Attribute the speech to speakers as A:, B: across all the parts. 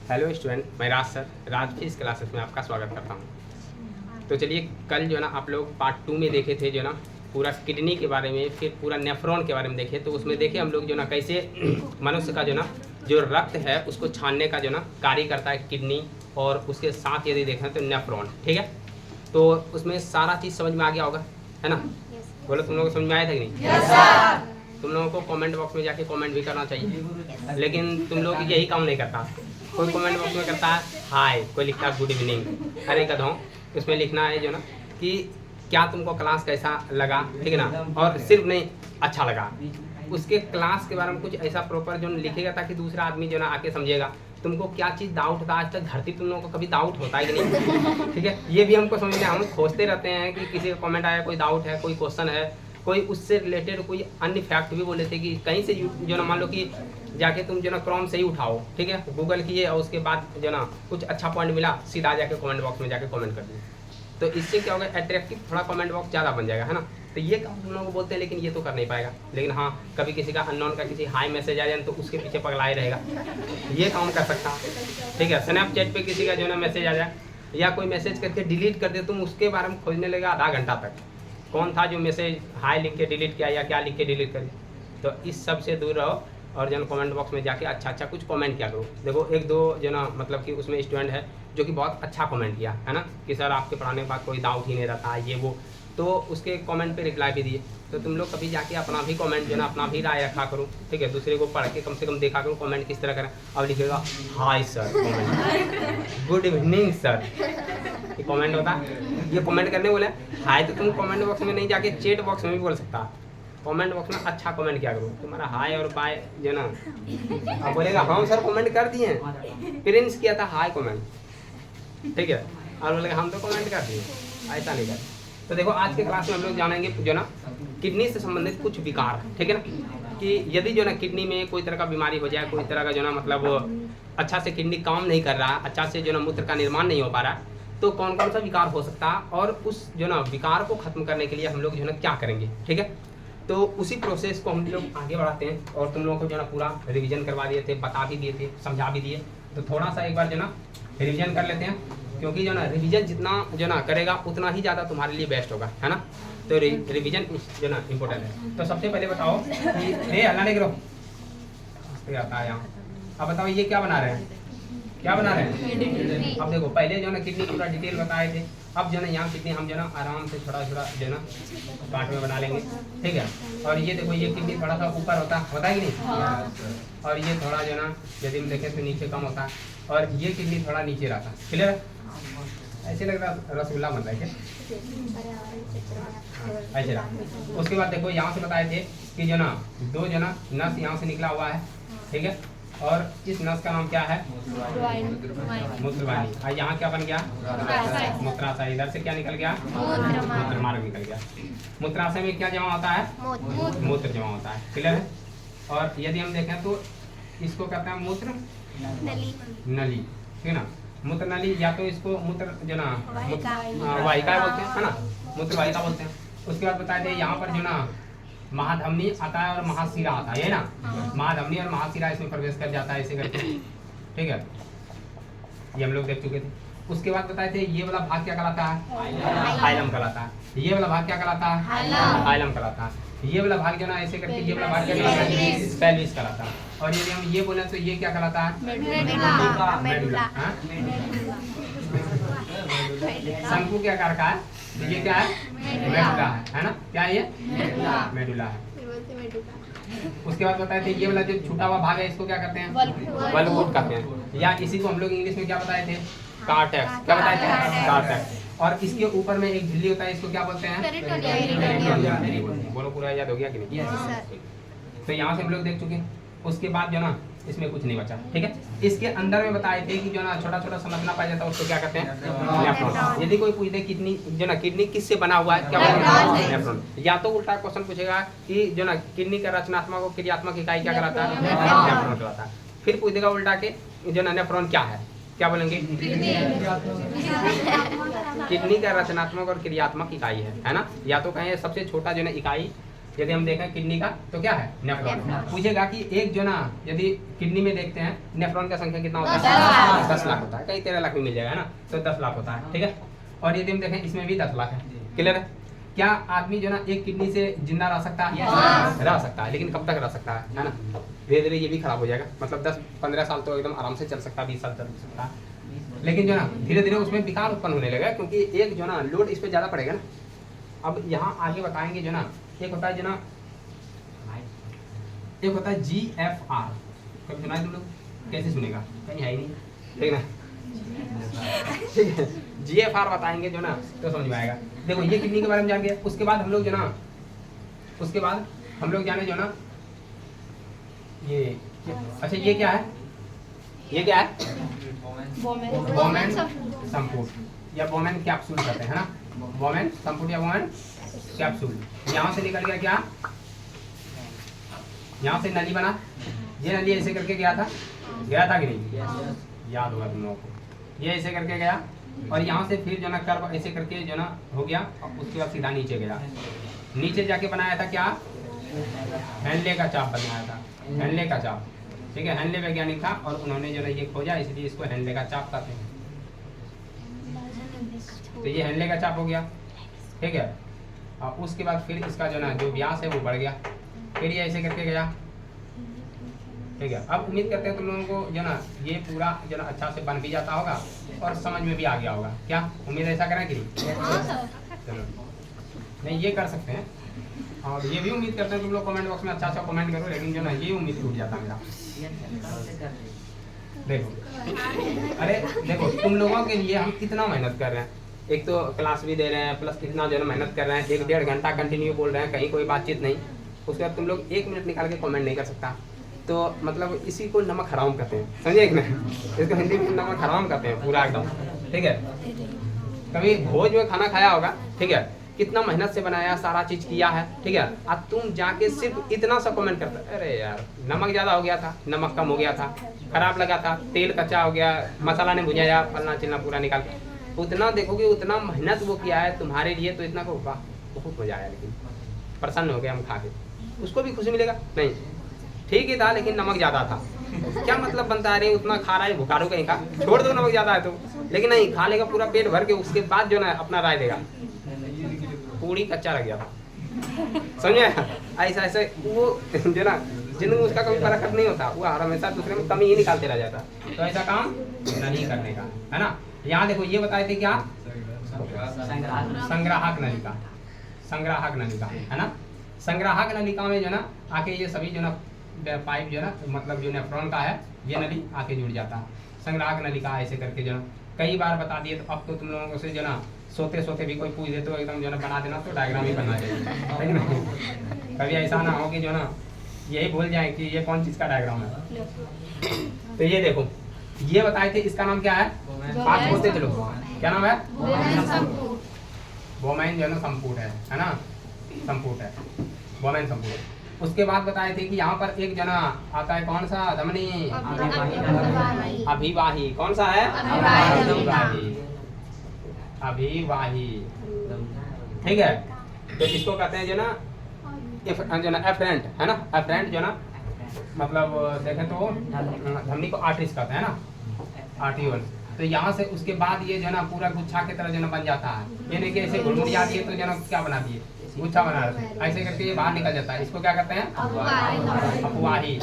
A: Hello student, मैं राज sir, राज physics classes में आपका स्वागत करता हूँ। तो चलिए, कल जो है ना आप लोग पार्ट 2 में देखे थे जो ना पूरा किडनी के बारे में, फिर पूरा नेफ्रॉन के बारे में देखे। तो उसमें देखे हम लोग जो ना कैसे मनुष्य का जो ना जो रक्त है उसको छानने का जो ना कार्य करता है किडनी, और उसके साथ यदि देखें तो नेफ्रॉन। ठीक है, तो उसमें सारा चीज़ समझ में आ गया होगा, है ना? बोलो, तुम लोगों को समझ में आया था कि नहीं?
B: Yes sir.
A: तुम लोगों को कमेंट बॉक्स में जाके कमेंट भी करना चाहिए, लेकिन तुम लोग यही काम नहीं करता। कोई कमेंट बॉक्स में करता है हाय, कोई लिखता है गुड इवनिंग। अरे गधों, उसमें लिखना है जो ना कि क्या तुमको क्लास कैसा लगा, ठीक है ना? और सिर्फ नहीं अच्छा लगा, उसके क्लास के बारे में कुछ ऐसा प्रॉपर जो लिखेगा ताकि दूसरा आदमी जो ना आके समझेगा तुमको क्या चीज़ डाउट था। आज तक धरती तुम लोगों को कभी डाउट होता है कि नहीं? ठीक है, ये भी हमको समझना, हम खोजते रहते हैं कि किसी का कमेंट आया, कोई डाउट है, कोई क्वेश्चन है, कोई उससे रिलेटेड कोई अन्य फैक्ट भी बोले थे कि कहीं से जो ना मान लो कि जाके तुम जो ना क्रोम से ही उठाओ, ठीक है, गूगल किए और उसके बाद जो ना कुछ अच्छा पॉइंट मिला, सीधा जाके कमेंट बॉक्स में जाके कमेंट कर दिए। तो इससे क्या होगा, अट्रैक्टिव थोड़ा कमेंट बॉक्स ज़्यादा बन जाएगा, है ना? तो ये काम तुम लोगों को बोलते हैं, लेकिन ये तो कर नहीं पाएगा। लेकिन हाँ, कभी किसी का अननोन का किसी हाई मैसेज आ जाए तो उसके पीछे पगलाए रहेगा, ये काम कर सकता। ठीक है, स्नैपचैट पे किसी का जो ना मैसेज आ जाए या कोई मैसेज करके डिलीट कर दे, तुम उसके बारे में खोजने लगेगा आधा घंटा तक, कौन था जो मैसेज हाई लिख के डिलीट किया या क्या लिख के डिलीट करी। तो इस सब से दूर रहो और जो कमेंट बॉक्स में जाके अच्छा कुछ कमेंट किया करो। देखो, एक दो जो ना मतलब कि उसमें स्टूडेंट है जो कि बहुत अच्छा कमेंट किया है ना, कि सर आपके पढ़ाने के बाद कोई डाउट ही नहीं रहता ये वो, तो उसके कमेंट पे रिप्लाई भी दिए। तो तुम लोग कभी जाके अपना भी कमेंट जो ना अपना भी राय रखा करो, ठीक है? दूसरे को पढ़ के कम से कम देखा करो कमेंट किस तरह करें। अब लिखेगा hi sir, comment good evening sir, ये कमेंट होता है। ये कमेंट करने बोले हाय, तो तुम कमेंट बॉक्स में नहीं जाके चैट बॉक्स में भी बोल सकता। कमेंट बॉक्स में अच्छा कमेंट किया करो, तुम्हारा हाय और बाय जो ना अब बोलेगा हाँ सर कमेंट कर दिए, प्रिंस किया था हाय कमेंट, ठीक है, और बोलेगा हम तो कमेंट कर दिए, ऐसा नहीं कर। तो देखो, आज के क्लास में हम लोग जानेंगे जो ना किडनी से संबंधित कुछ विकार, ठीक है ना, कि यदि जो ना किडनी में कोई तरह का बीमारी हो जाए, कोई तरह का जो ना मतलब अच्छा से किडनी काम नहीं कर रहा, अच्छा से जो ना मूत्र का निर्माण नहीं हो पा रहा, तो कौन कौन सा विकार हो सकता है, और उस जो ना विकार को खत्म करने के लिए हम लोग जो है ना क्या करेंगे, ठीक है? तो उसी प्रोसेस को हम लोग आगे बढ़ाते हैं, और तुम लोगों को जो ना पूरा रिवीजन करवा दिए थे, बता भी दिए थे, समझा भी दिए। तो थोड़ा सा एक बार जो ना रिवीजन कर लेते हैं, क्योंकि जो ना रिवीजन जितना जो ना करेगा उतना ही ज़्यादा तुम्हारे लिए बेस्ट होगा, है ना? तो रिवीजन जो ना इम्पोर्टेंट है। तो सबसे पहले बताओ कि अल्लाह ने करो आता है यहाँ। अब बताओ ये क्या बना रहे हैं, क्या बना रहे हैं? अब देखो, पहले जो ना किडनी पूरा डिटेल बताए थे, अब जो ना यहाँ किडनी हम जो ना आराम से थोड़ा जो ना पार्ट में बना लेंगे, ठीक है? और ये देखो, ये किडनी थोड़ा सा ऊपर होता है कि नहीं, और ये थोड़ा जो ना यदि हम देखें तो नीचे कम होता है, और ये किडनी थोड़ा नीचे रहता है। क्लियर है? ऐसे लग रहा रसगुल्ला बन रहा है क्या? ऐसे रहा। उसके बाद देखो, यहाँ से बताए थे कि जो ना दो जो ना नस यहाँ से निकला हुआ है, ठीक है, और इस नस का नाम क्या है? मूत्रवाहिनी। और यहाँ क्या बन गया? मूत्राशय। इधर से क्या निकल गया? मूत्र मार्ग निकल गया। मूत्राशय में क्या जमा होता है? मूत्र जमा होता है। क्लियर है? और यदि हम देखें तो इसको कहते हैं मूत्र नली, ठीक है ना? मूत्र नली, या तो इसको मूत्र जो ना वाहिका बोलते हैं, है ना? मूत्र वाहिका बोलते हैं। उसके बाद बताए थे यहाँ पर जो ना महाधमनी आता है और महाशिरा आता है ना, महाधमनी और महाशिरा इसमें प्रवेश कर जाता है ऐसे करके, ठीक है? ये हम लोग देख चुके थे। उसके बाद बताए थे ये वाला भाग क्या कहलाता है? हाइलम कहलाता है। ये वाला भाग क्या कहलाता है? हाइलम कहलाता है। ये वाला भाग जो ना ऐसे करके ये वाला भाग क्या कहलाता है? पेल्विस कहलाता है। और यदि हम ये बोले तो ये क्या कहलाता है? मेडुला। शंकु के आकार का है, तो ये क्या है? मेडुला है ना? क्या है ये? मेडुला है। उसके बाद बताए थे ये वाला जो छूटा हुआ भाग है इसको क्या कहते हैं? वल्कुट कहते हैं, या इसी को हम लोग इंग्लिश में क्या बताए थे? कार्टेक्स। क्या बताए थे? कार्टेक्स। और इसके ऊपर में एक झिल्ली होता है, इसको क्या बोलते हैं? पेरिटोनियम। बोलो, पूरा याद हो गया कि नहीं? तो यहाँ से हम लोग देख चुके। उसके बाद जो ना इसमें कुछ नहीं बचा, ठीक है? इसके अंदर में बताए थे कि जो ना छोटा छोटा संरचना पाया जाता है उसको क्या कहते हैं? नेफ्रॉन। यदि कोई पूछे किडनी जो ना किडनी किससे बना हुआ है, क्या बोलेंगे? नेफ्रॉन। या तो उल्टा क्वेश्चन पूछेगा कि जो ना किडनी का रचनात्मक और क्रियात्मक इकाई क्या कहलाता है? नेफ्रॉन कहलाता है। फिर पूछेगा उल्टा के जो ना नेफ्रॉन क्या है, क्या बोलेंगे? किडनी का रचनात्मक और क्रियात्मक इकाई है ना? या तो कहें सबसे छोटा जो ना इकाई यदि हम देखें किडनी का तो क्या है नेफ्रॉन। पूछेगा कि एक जो ना यदि किडनी में देखते हैं नेफ्रॉन का संख्या कितना होता है 10 लाख होता है, कहीं 13 लाख में मिल जाएगा ना, तो 10 लाख होता है, ठीक है। और यदि हम देखें इसमें भी 10 लाख है, क्लियर है। क्या आदमी जो ना एक किडनी से जिंदा रह सकता है? रह सकता है, लेकिन कब तक रह सकता है ना, धीरे धीरे ये भी खराब हो जाएगा, मतलब 10-15 साल तो एकदम आराम से चल सकता है, 20 साल चल सकता है, लेकिन जो ना धीरे धीरे उसमें विकार उत्पन्न होने लगेगा, क्योंकि एक जो ना लोड इस पे ज्यादा पड़ेगा ना। अब यहाँ आगे बताएंगे जो ना एक होता है जो ना एक होता है GFR, कभी सुना है तुम लोग? कैसे सुनेगा, कहीं है ही नहीं, ठीक है ना, ठीक है। GFR बताएंगे जो ना तो समझ में आएगा। देखो ये किडनी के बारे में जान गए, उसके बाद हम लोग जो ना उसके बाद हम लोग जाने जो ना ये अच्छा ये क्या है, ये क्या है बोमेन संपुट या बोमेन कैप्सूल कहते हैं ना, बोमेन संपुट या बोमेन कैप्सूल। यहाँ से निकल गया क्या, यहाँ से नली बना, ये नली ऐसे करके गया था कि नहीं, याद होगा तुम लोगों को, ये ऐसे करके गया और यहाँ से फिर जो ना कर्व ऐसे करके जो ना हो गया और उसके बाद सीधा नीचे गया, नीचे जाके बनाया था क्या, हेनले का चाप बनाया था, हेनले का चाप, ठीक है। हेनले वैज्ञानिक था और उन्होंने जो ना ये खोजा, इसलिए इसको हेनले का चाप कहते हैं। तो ये हेनले का चाप हो गया, ठीक है। और उसके बाद फिर इसका जो ना जो व्यास है वो बढ़ गया, फिर ये ऐसे करके गया, ठीक है। अब उम्मीद करते हैं तुम लोगों को जो ना ये पूरा जो ना अच्छा से बन भी जाता होगा और समझ में भी आ गया होगा, क्या उम्मीद ऐसा करें कि चलो नहीं ये कर सकते हैं, और ये भी उम्मीद करते हैं तुम लोग कमेंट बॉक्स में अच्छा अच्छा कमेंट करो, लेकिन जो ना ये उम्मीद टूट जाता मेरा। देखो अरे देखो तुम लोगों के लिए हम कितना मेहनत कर रहे हैं, एक तो क्लास भी दे रहे हैं प्लस कितना जो है मेहनत कर रहे हैं, 1-1.5 घंटा कंटिन्यू बोल रहे हैं, कहीं कोई बातचीत नहीं, उसके बाद तुम लोग 1 मिनट निकाल के कमेंट नहीं कर सकता, तो मतलब इसी को नमक हराम कहते हैं, समझे कि नहीं, इसको हिंदी में नमक हराम कहते हैं पूरा एकदम, ठीक है। कभी भोज में खाना खाया होगा, ठीक है, कितना मेहनत से बनाया, सारा चीज किया है, ठीक है, अब तुम जाके सिर्फ इतना सा कमेंट करते, अरे यार नमक ज्यादा हो गया था, नमक कम हो गया था, खराब लगा था, तेल कच्चा हो गया, मसाला ने भुजाया, फलना चिलना पूरा निकाल, उतना देखोगे उतना मेहनत वो किया है तुम्हारे लिए, तो इतना को वाह बहुत मजा आया, लेकिन प्रसन्न हो गया हम खा के, उसको भी खुशी मिलेगा नहीं, ठीक ही था लेकिन नमक ज्यादा था, क्या मतलब बनता है, उतना खा रहा है भुखारू कहीं का, छोड़ दो नमक ज्यादा है तो, लेकिन नहीं खा लेगा पूरा पेट भर के, उसके बाद जो ना अपना राय देगा, पूरी कच्चा रह गया था, समझे। ऐसा ऐसे वो जो ना जिंदगी उसका कभी फर्क नहीं होता, वो हमेशा दूसरे में कमी ही निकालते रह जाता, तो ऐसा काम नहीं करने का है ना। यहाँ देखो ये बताए थे क्या, संग्राहक नलिका, संग्राहक नलिका है ना, संग्राहक नलिका में जो ना आके ये सभी जो ना पाइप जो ना मतलब जो नेफ्रॉन का है ये नली आके जुड़ जाता है, संग्राहक नलिका ऐसे करके जो ना कई बार बता दिए, तो अब तो तुम लोगों से जो ना सोते सोते भी कोई पूछ दे तो एकदम जो ना बना देना, तो डायग्राम ही बनना चाहिए, कभी ऐसा ना हो कि जो ना यही भूल जाए कि ये कौन चीज का डायग्राम है। तो ये देखो ये बताए थे, इसका नाम क्या है, पांच बोलते चलो, क्या नाम है, बोमेन जो ना संपुट है ना, संपुट है, बोमेन संपुट। उसके बाद बताए थे कि यहाँ पर एक जना आता है, कौन सा, धमनी, अभिवाही, कौन सा है, अभिवाही, अभिवाही, ठीक है। तो इसको कहते हैं जो ना एफरेंट है ना, एफरेंट जो ना मतलब देखें तो धमनी को आर्टरीज कहते हैं ना, आर्टियोल। तो यहाँ से उसके बाद ये जो ना पूरा गुच्छा की तरह जो ना बन जाता है, ये नहीं कि ऐसे घुड़मुड़िया दिए तो जो ना क्या बना दिए, गुच्छा बना रहे थे, ऐसे करके ये बाहर निकल जाता है, इसको क्या कहते हैं, अफवाही,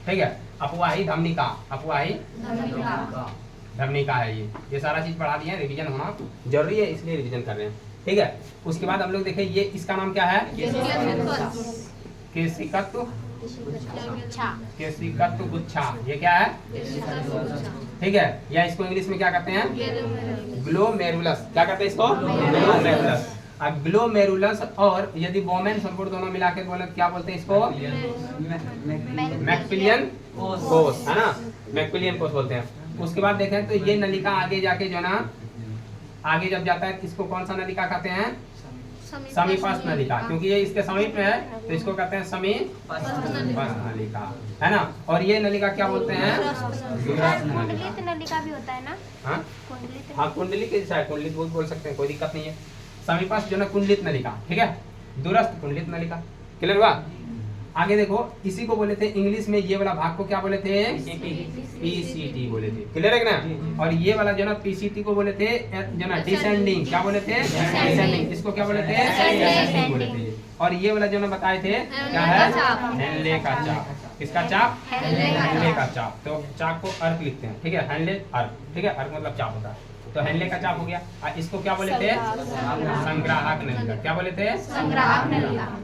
A: ठीक है, अफवाही धमनी का, अफवाही धमनी का है ये सारा चीज पढ़ा दिए, रिवीजन होना जरूरी है, इसलिए रिवीजन कर रहे हैं, ठीक है। उसके बाद हम लोग देखें ये इसका नाम क्या है, केशिकत्व, केशिकत्व गुच्छा, ये क्या है, ठीक है, या इसको इंग्लिश में क्या कहते हैं, ग्लोमेरुलस, क्या कहते हैं इसको, ग्लोमेरुलस। अब ग्लोमेरुलस और यदि बोमेन संपुट दोनों मिला के बोले क्या बोलते हैं इसको, मैक्सिलियन कोष है ना, मैक्सिलियन कोष बोलते हैं। उसके बाद देखें तो ये नलिका आगे जाके जो ना आगे जब जाता है इसको कौन सा नलिका कहते हैं, समीपस्थ नलिका, क्योंकि ये इसके समीप में है तो इसको कहते हैं समीपस्थ नलिका है ना। और ये नलिका क्या बोलते हैं,
B: कुंडलित नलिका भी होता है ना,
A: हाँ कुंडली के जैसा है, कुंडलित बोल सकते हैं, कोई दिक्कत नहीं है। समीपस्थ जो ना कुंडलित नलिका, ठीक है, दूरस्थ कुंडलित नलिका। क्लियर हुआ? आगे देखो, इसी को बोले थे इंग्लिश में, ये वाला भाग को क्या बोले थे? पीसीटी बोले थे। क्लियर है ना? और ये वाला जो ना पीसीटी को बोले थे जो ना डिसेंडिंग, क्या बोले थे? डिसेंडिंग। इसको क्या बोले थे? डिसेंडिंग बोले थे। और ये वाला जो ना बताए थे क्या है? हेनले का चाप। किसका चाप? हेनले का चाप। तो चाप को अर्क लिखते हैं, ठीक है, हेनले अर्क, ठीक है, अर्क मतलब चाप होता है। तो हेनले का चाप हो गया। इसको क्या बोले थे? संग्राहक नलिका। क्या बोले थे? संग्राहक नलिका।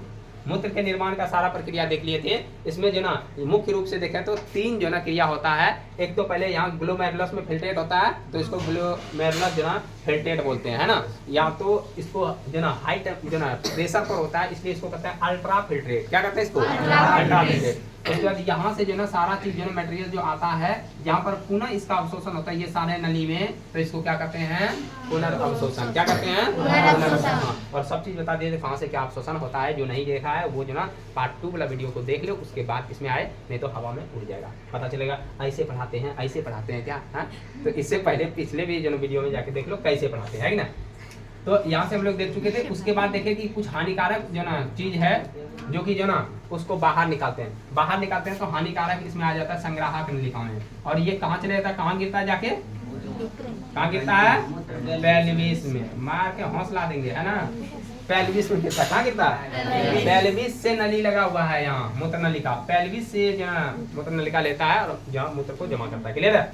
A: मूत्र के निर्माण का सारा प्रक्रिया देख लिए थे। इसमें जो ना मुख्य रूप से देखें तो 3 जो ना क्रिया होता है। एक तो पहले यहाँ ग्लोमेरुलस में फिल्ट्रेट होता है, तो इसको ग्लोमेरुलस जो ना फिल्ट्रेट बोलते हैं, है ना। या तो इसको जो ना हाई जो ना प्रेशर पर होता है, इसलिए इसको कहते हैं अल्ट्रा फिल्ट्रेट। क्या कहते हैं इसको? Ultra filtrate. उसके बाद यहाँ से जो ना सारा चीज जो ना मटेरियल जो आता है, यहाँ पर पुनः इसका अवशोषण होता है, ये सारे नली में, तो इसको क्या कहते हैं? पुनर्अवशोषण। क्या कहते हैं? पुनर्अवशोषण। और सब चीज बता दिए कहाँ से क्या अवशोषण होता है। जो नहीं देखा है वो जो ना पार्ट 2 वाला वीडियो को देख लो, उसके बाद इसमें आए, नहीं तो हवा में उड़ जाएगा, पता चलेगा ऐसे पढ़ाते हैं, ऐसे पढ़ाते हैं क्या, हाँ? तो इससे पहले पिछले भी जो ना वीडियो में जाके देख लो कैसे पढ़ाते हैं, है ना। तो यहाँ से हम लोग देख चुके थे। उसके बाद देखे कि कुछ हानिकारक जो ना चीज है, जो कि जो ना उसको बाहर निकालते हैं, बाहर निकालते हैं, तो हानिकारक इसमें आ जाता है संग्राहक नलिका में। और ये कहाँ चले जाता है? कहाँ गिरता है जाके? कहाँ गिरता है? पेल्विस में। मार के हौसला देंगे, है ना। पेल्विस में गिरता है। कहाँ गिरता है? पेल्विस से नली लगा हुआ है यहाँ, मूत्र नलिका। पेल्विस से जो ना मूत्र नलिका लेता है और जहाँ मूत्र को जमा करता है। क्लियर है?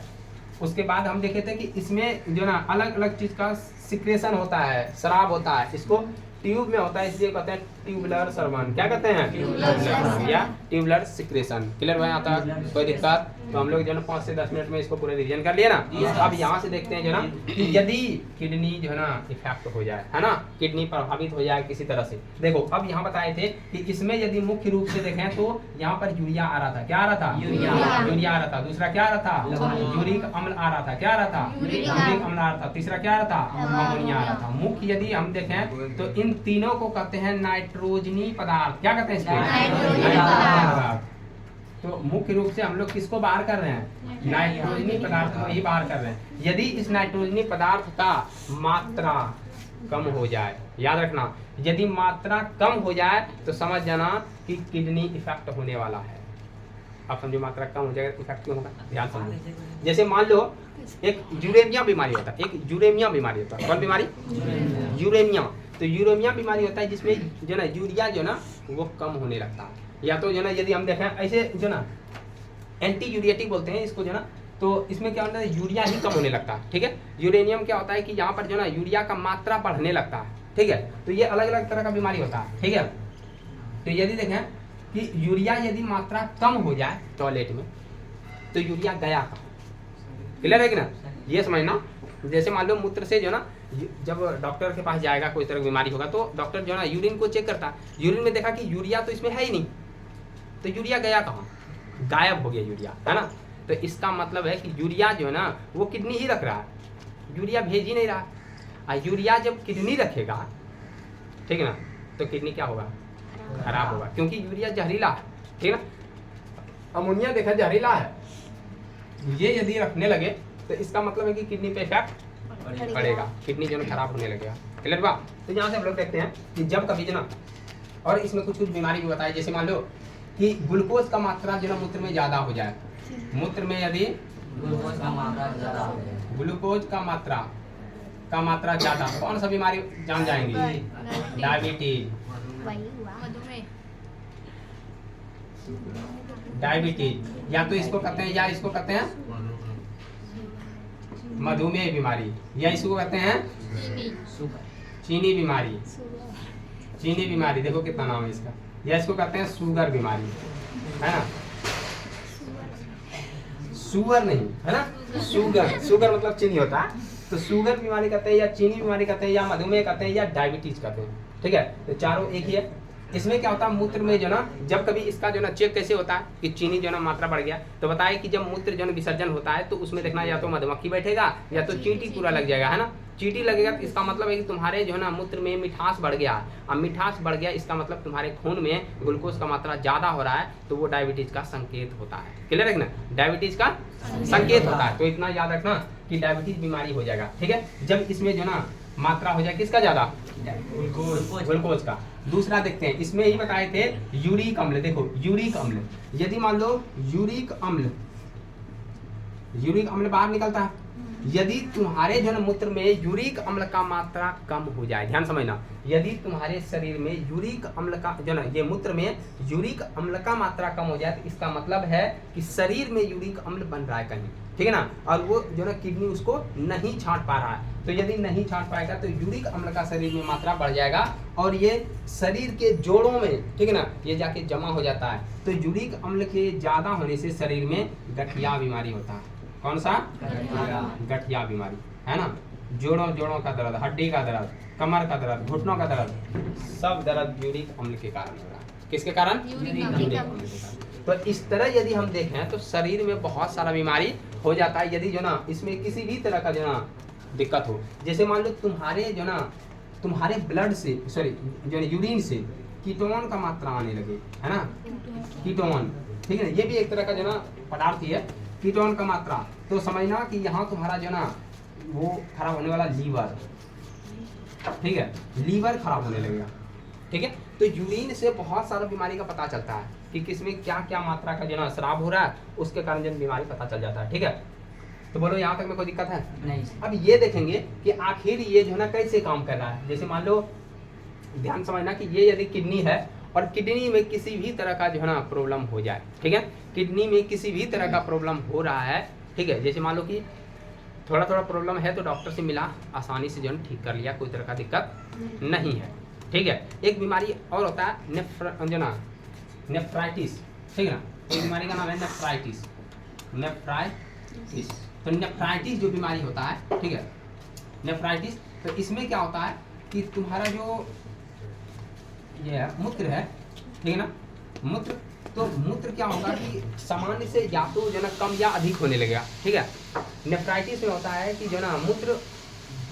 A: उसके बाद हम देखे थे कि इसमें जो ना अलग अलग चीज का सिक्रेशन होता है, स्राव होता है। इसको ट्यूब में होता है, इसलिए कहते हैं ट्यूबुलर श्रवण। क्या कहते हैं? ट्यूबुलर या ट्यूबुलर सिक्रेशन। क्लियर हुआ यहाँ तक? कोई दिक्कत? तो हम लोग जो ना 5 से 10 मिनट में इसको पूरा रिवीजन कर लिया ना। अब यहाँ से देखते हैं जो ना कि यदि किडनी जो है ना इफेक्ट हो जाए, है ना, किडनी प्रभावित हो जाए किसी तरह से। देखो अब यहाँ बताए थे कि इसमें यदि मुख्य रूप से देखें तो यहाँ पर यूरिया आ रहा था। क्या आ रहा था? यूरिया आ रहा था। दूसरा क्या आ रहा था? यूरिक अम्ल आ रहा था। क्या आ रहा था? यूरिक अम्ल आ रहा था। तीसरा क्या आ रहा था? अमोनिया आ रहा था। मुख्य यदि हम देखें तो इन तीनों को कहते हैं नाइट्रोजनी पदार्थ। क्या कहते हैं इसको? नाइट्रोजनी पदार्थ। तो मुख्य रूप से हम लोग किसको बाहर कर रहे हैं? नाइट्रोजनी पदार्थ को ही बाहर कर रहे हैं। यदि इस नाइट्रोजनी पदार्थ का मात्रा कम हो जाए, याद रखना, यदि मात्रा कम हो जाए तो समझ जाना कि किडनी इफेक्ट होने वाला है। अब समझो मात्रा कम हो जाएगा, इफेक्ट क्यों होगा, ध्यान समझो। जैसे मान लो एक यूरेमिया बीमारी होता है, एक यूरेमिया बीमारी होता है। कौन बीमारी? यूरेमिया। तो यूरेमिया बीमारी होता है जिसमें जो ना यूरिया जो ना वो कम होने लगता है। या तो जो ना यदि हम देखें ऐसे जो ना एंटी यूरियाटिक बोलते हैं इसको जो ना, तो इसमें क्या होता है? यूरिया ही कम होने लगता है, ठीक है। यूरेनियम क्या होता है कि यहाँ पर जो ना यूरिया का मात्रा बढ़ने लगता है, ठीक है। तो ये अलग अलग तरह का बीमारी होता है, ठीक है। तो यदि देखें कि यूरिया यदि मात्रा कम हो जाए टॉयलेट में, तो यूरिया गया कहाँ? क्लियर है कि ना? ये समझना। जैसे मान लो मूत्र से जो ना जब डॉक्टर के पास जाएगा, कोई तरह की बीमारी होगा, तो डॉक्टर जो ना यूरिन को चेक करता है। यूरिन में देखा कि यूरिया तो इसमें है ही नहीं, तो यूरिया गया कहाँ? गायब हो गया यूरिया, है ना। तो इसका मतलब है कि यूरिया जो है ना वो किडनी ही रख रहा है, यूरिया भेज ही नहीं रहा। और यूरिया जब किडनी रखेगा, ठीक है ना, तो किडनी क्या होगा? खराब होगा, क्योंकि यूरिया जहरीला है, ठीक है ना। अमोनिया देखा जहरीला है, ये यदि रखने लगे तो इसका मतलब है कि किडनी पे इफेक्ट पड़ेगा, किडनी जो है खराब होने लगेगा। क्लियर बा? तो यहाँ से हम लोग देखते हैं कि जब कभी जो ना, और इसमें कुछ कुछ बीमारी भी बताई। जैसे मान लो कि ग्लूकोज का मात्रा जो ना मूत्र में ज्यादा हो जाए, मूत्र में यदि ग्लूकोज का मात्रा ज्यादा, कौन सा बीमारी जान जाएंगी? डायबिटीज, या तो इसको कहते हैं, या इसको कहते हैं मधुमेह बीमारी, या इसको कहते हैं चीनी बीमारी। चीनी बीमारी देखो कितना नाम है इसका। या इसको कहते हैं शुगर बीमारी, है ना। शुगर नहीं, है ना, शुगर। शुगर मतलब चीनी होता है, तो शुगर बीमारी कहते हैं, या चीनी बीमारी कहते हैं, या मधुमेह कहते हैं, या डायबिटीज कहते हैं, ठीक है। तो चारों एक ही है। इसमें क्या होता है? मूत्र में जो ना जब कभी इसका जो ना चेक कैसे होता है कि चीनी जो ना मात्रा बढ़ गया, तो बताए कि जब मूत्र जो ना विसर्जन होता है तो उसमें देखना या तो मधुमक्खी बैठेगा या तो चींटी पूरा लग जाएगा, है ना। चींटी लगेगा तो इसका मतलब है कि तुम्हारे जो है ना मूत्र में मिठास बढ़ गया। अब मिठास बढ़ गया इसका मतलब तुम्हारे खून में ग्लूकोज का मात्रा ज्यादा हो रहा है, तो वो डायबिटीज का संकेत होता है। क्लियर है ना? डायबिटीज का संकेत होता है। तो इतना याद रखना कि डायबिटीज बीमारी हो जाएगा, ठीक है। जब इसमें जो ना मात्रा हो जाए किसका ज्यादा, ग्लूकोज का। दूसरा देखते हैं, इसमें ही बताए थे यूरिक अम्ल। देखो यूरिक अम्ल, यदि मान लो यूरिक अम्ल बाहर निकलता है, यदि तुम्हारे जो मूत्र में यूरिक अम्ल का मात्रा कम हो जाए, ध्यान समझना, यदि तुम्हारे शरीर में यूरिक अम्ल का जो ना ये मूत्र में यूरिक अम्ल का मात्रा कम हो जाए, तो इसका मतलब है कि शरीर में यूरिक अम्ल बन रहा है कहीं, ठीक है ना, और वो जो ना किडनी उसको नहीं छांट पा रहा है। तो यदि नहीं छांट पाएगा तो यूरिक अम्ल का शरीर में मात्रा बढ़ जाएगा और ये शरीर के जोड़ों में, ठीक है ना, ये जाके जमा हो जाता है। तो यूरिक अम्ल के ज्यादा होने से शरीर में गठिया बीमारी होता है। कौन सा? गठिया बीमारी, है ना। जोड़ों का दर्द, हड्डी का दर्द, कमर का दर्द, घुटनों का दर्द, सब दर्द यूरिक अम्ल के कारण हो रहा है। किसके कारण? यूरिक अम्ल के कारण। तो इस तरह यदि हम देखें तो शरीर में बहुत सारा बीमारी हो जाता है यदि जो ना इसमें किसी भी तरह का जो ना दिक्कत हो। जैसे मान लो तुम्हारे ब्लड से, सॉरी जो यूरिन से कीटोन का मात्रा आने लगे, है ना, कीटोन, ठीक है, ये भी एक तरह का जो ना पदार्थ ही है, कीटोन का मात्रा। तो समझना कि यहाँ तुम्हारा जो ना वो खराब होने वाला लीवर, ठीक है, लीवर खराब होने लगेगा, ठीक है। तो यूरिन से बहुत सारा बीमारी का पता चलता है कि किसमें क्या क्या मात्रा का जो ना शराब हो रहा है, उसके कारण जो बीमारी पता चल जाता है, ठीक है। तो बोलो यहाँ तक में कोई दिक्कत है? नहीं। अब ये देखेंगे कि आखिर ये जो है ना कैसे काम कर रहा है। जैसे मान लो, ध्यान समझना कि ये यदि किडनी है और किडनी में किसी भी तरह का जो है ना प्रॉब्लम हो जाए, ठीक है, किडनी में किसी भी तरह का प्रॉब्लम हो रहा है, ठीक है, जैसे मान लो कि थोड़ा प्रॉब्लम है तो डॉक्टर से मिला, आसानी से जो है ठीक कर लिया, कोई तरह का दिक्कत नहीं है, ठीक है। एक बीमारी और होता है नेफ्राइटिस, ठीक है ना, एक बीमारी का नाम है नेफ्राइटिस। तो नेफ्राइटिस जो बीमारी होता है, ठीक है, नेफ्राइटिस, तो इसमें क्या होता है कि तुम्हारा जो ये मूत्र है, ठीक है ना, मूत्र क्या होगा कि सामान्य से या तो जो ना कम या अधिक होने लगेगा, ठीक है। नेफ्राइटिस में होता है कि जो ना मूत्र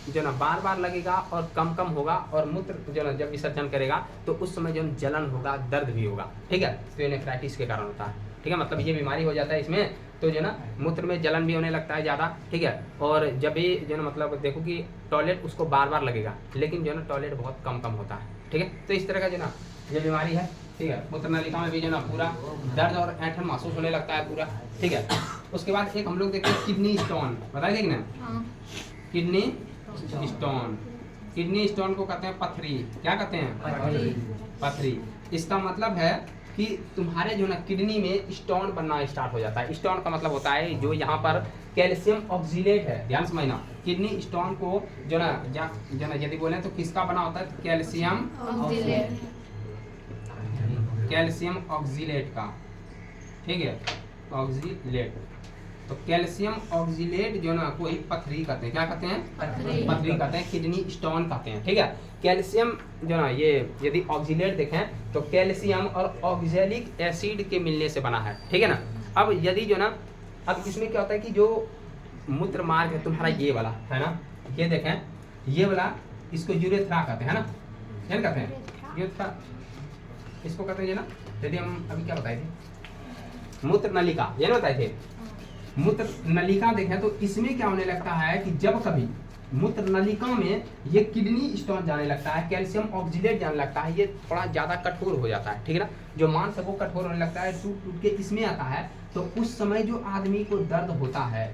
A: जो ना बार बार लगेगा और कम होगा, और मूत्र जो ना जब विसर्जन करेगा तो उस समय जो जलन होगा, दर्द भी होगा, ठीक है। तो ये नेफ्राइटिस के कारण होता है, ठीक है, मतलब ये बीमारी हो जाता है इसमें, तो जो ना मूत्र में जलन भी होने लगता है ज़्यादा, ठीक है। और जब भी जो ना मतलब देखो कि टॉयलेट उसको बार बार लगेगा, लेकिन जो ना टॉयलेट बहुत कम होता है, ठीक है। तो इस तरह का जो ना ये बीमारी है, ठीक है। मूत्र नलिका में भी जो ना पूरा दर्द और ऐंठन महसूस होने लगता है पूरा, ठीक है। उसके बाद एक हम लोग देखते हैं किडनी स्टोन, बताइए कि ना, किडनी स्टोन। किडनी स्टोन को कहते हैं पथरी। क्या कहते हैं? पथरी। इसका मतलब है कि तुम्हारे जो ना किडनी में स्टोन बनना स्टार्ट हो जाता है। स्टोन का मतलब होता है जो यहाँ पर कैल्शियम ऑक्सीलेट है, ध्यान समझना। किडनी स्टोन को जो ना यदि बोले तो किसका बना होता है? कैल्शियम ऑक्सीलेट का, ठीक है, ऑक्सीलेट। तो कैल्शियम ऑक्सीलेट जो ना कोई पथरी कहते हैं। क्या कहते हैं? पथरी कहते हैं, किडनी स्टोन कहते हैं, ठीक है। कैल्शियम जो ना ये यदि ऑक्सीलेट देखें तो कैल्शियम और ऑक्जेलिक एसिड के मिलने से बना है, ठीक है ना। अब यदि जो ना, अब इसमें क्या होता है कि जो मूत्र मार्ग है तुम्हारा ये वाला है ना, ये देखें, ये वाला इसको यूरेथ्रा कहते हैं, है ना, क्या कहते हैं? यूरेथ्रा इसको कहते हैं ना। यदि हम अभी क्या बताए थे, मूत्र नलिका, ये ना बताए थे। मूत्र नलिका देखें तो इसमें क्या होने लगता है कि जब कभी मूत्र नलिका में ये किडनी स्टोन जाने लगता है, कैल्शियम ऑक्सीलेट जाने लगता है, ये थोड़ा ज़्यादा कठोर हो जाता है, ठीक है ना। जो मांस है वो कठोर होने लगता है, टूट के इसमें आता है, तो उस समय जो आदमी को दर्द होता है,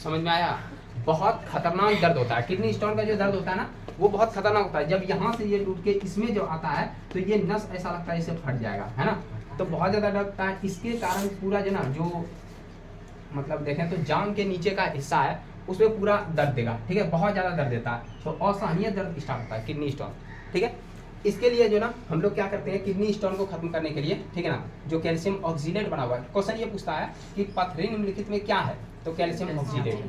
A: समझ में आया? बहुत खतरनाक दर्द होता है। किडनी स्टोन का जो दर्द होता है ना, वो बहुत खतरनाक होता है। जब यहाँ से ये टूट के इसमें जो आता है तो ये नस ऐसा लगता है इसे फट जाएगा, है ना। तो बहुत ज़्यादा दर्द होता है। इसके कारण पूरा जो ना जो मतलब देखें तो जांघ के नीचे का हिस्सा है उसमें पूरा दर्द देगा, ठीक है, बहुत ज़्यादा दर्द देता है। तो असहनीय दर्द स्टार्ट होता है किडनी स्टोन, ठीक है। इसके लिए जो ना हम लोग क्या करते हैं, किडनी स्टोन को खत्म करने के लिए, ठीक है ना, जो कैल्शियम ऑक्सीलेट बना हुआ है। क्वेश्चन ये पूछता है कि पथरी निम्नलिखित में क्या है, तो कैल्शियम ऑक्सीलेट,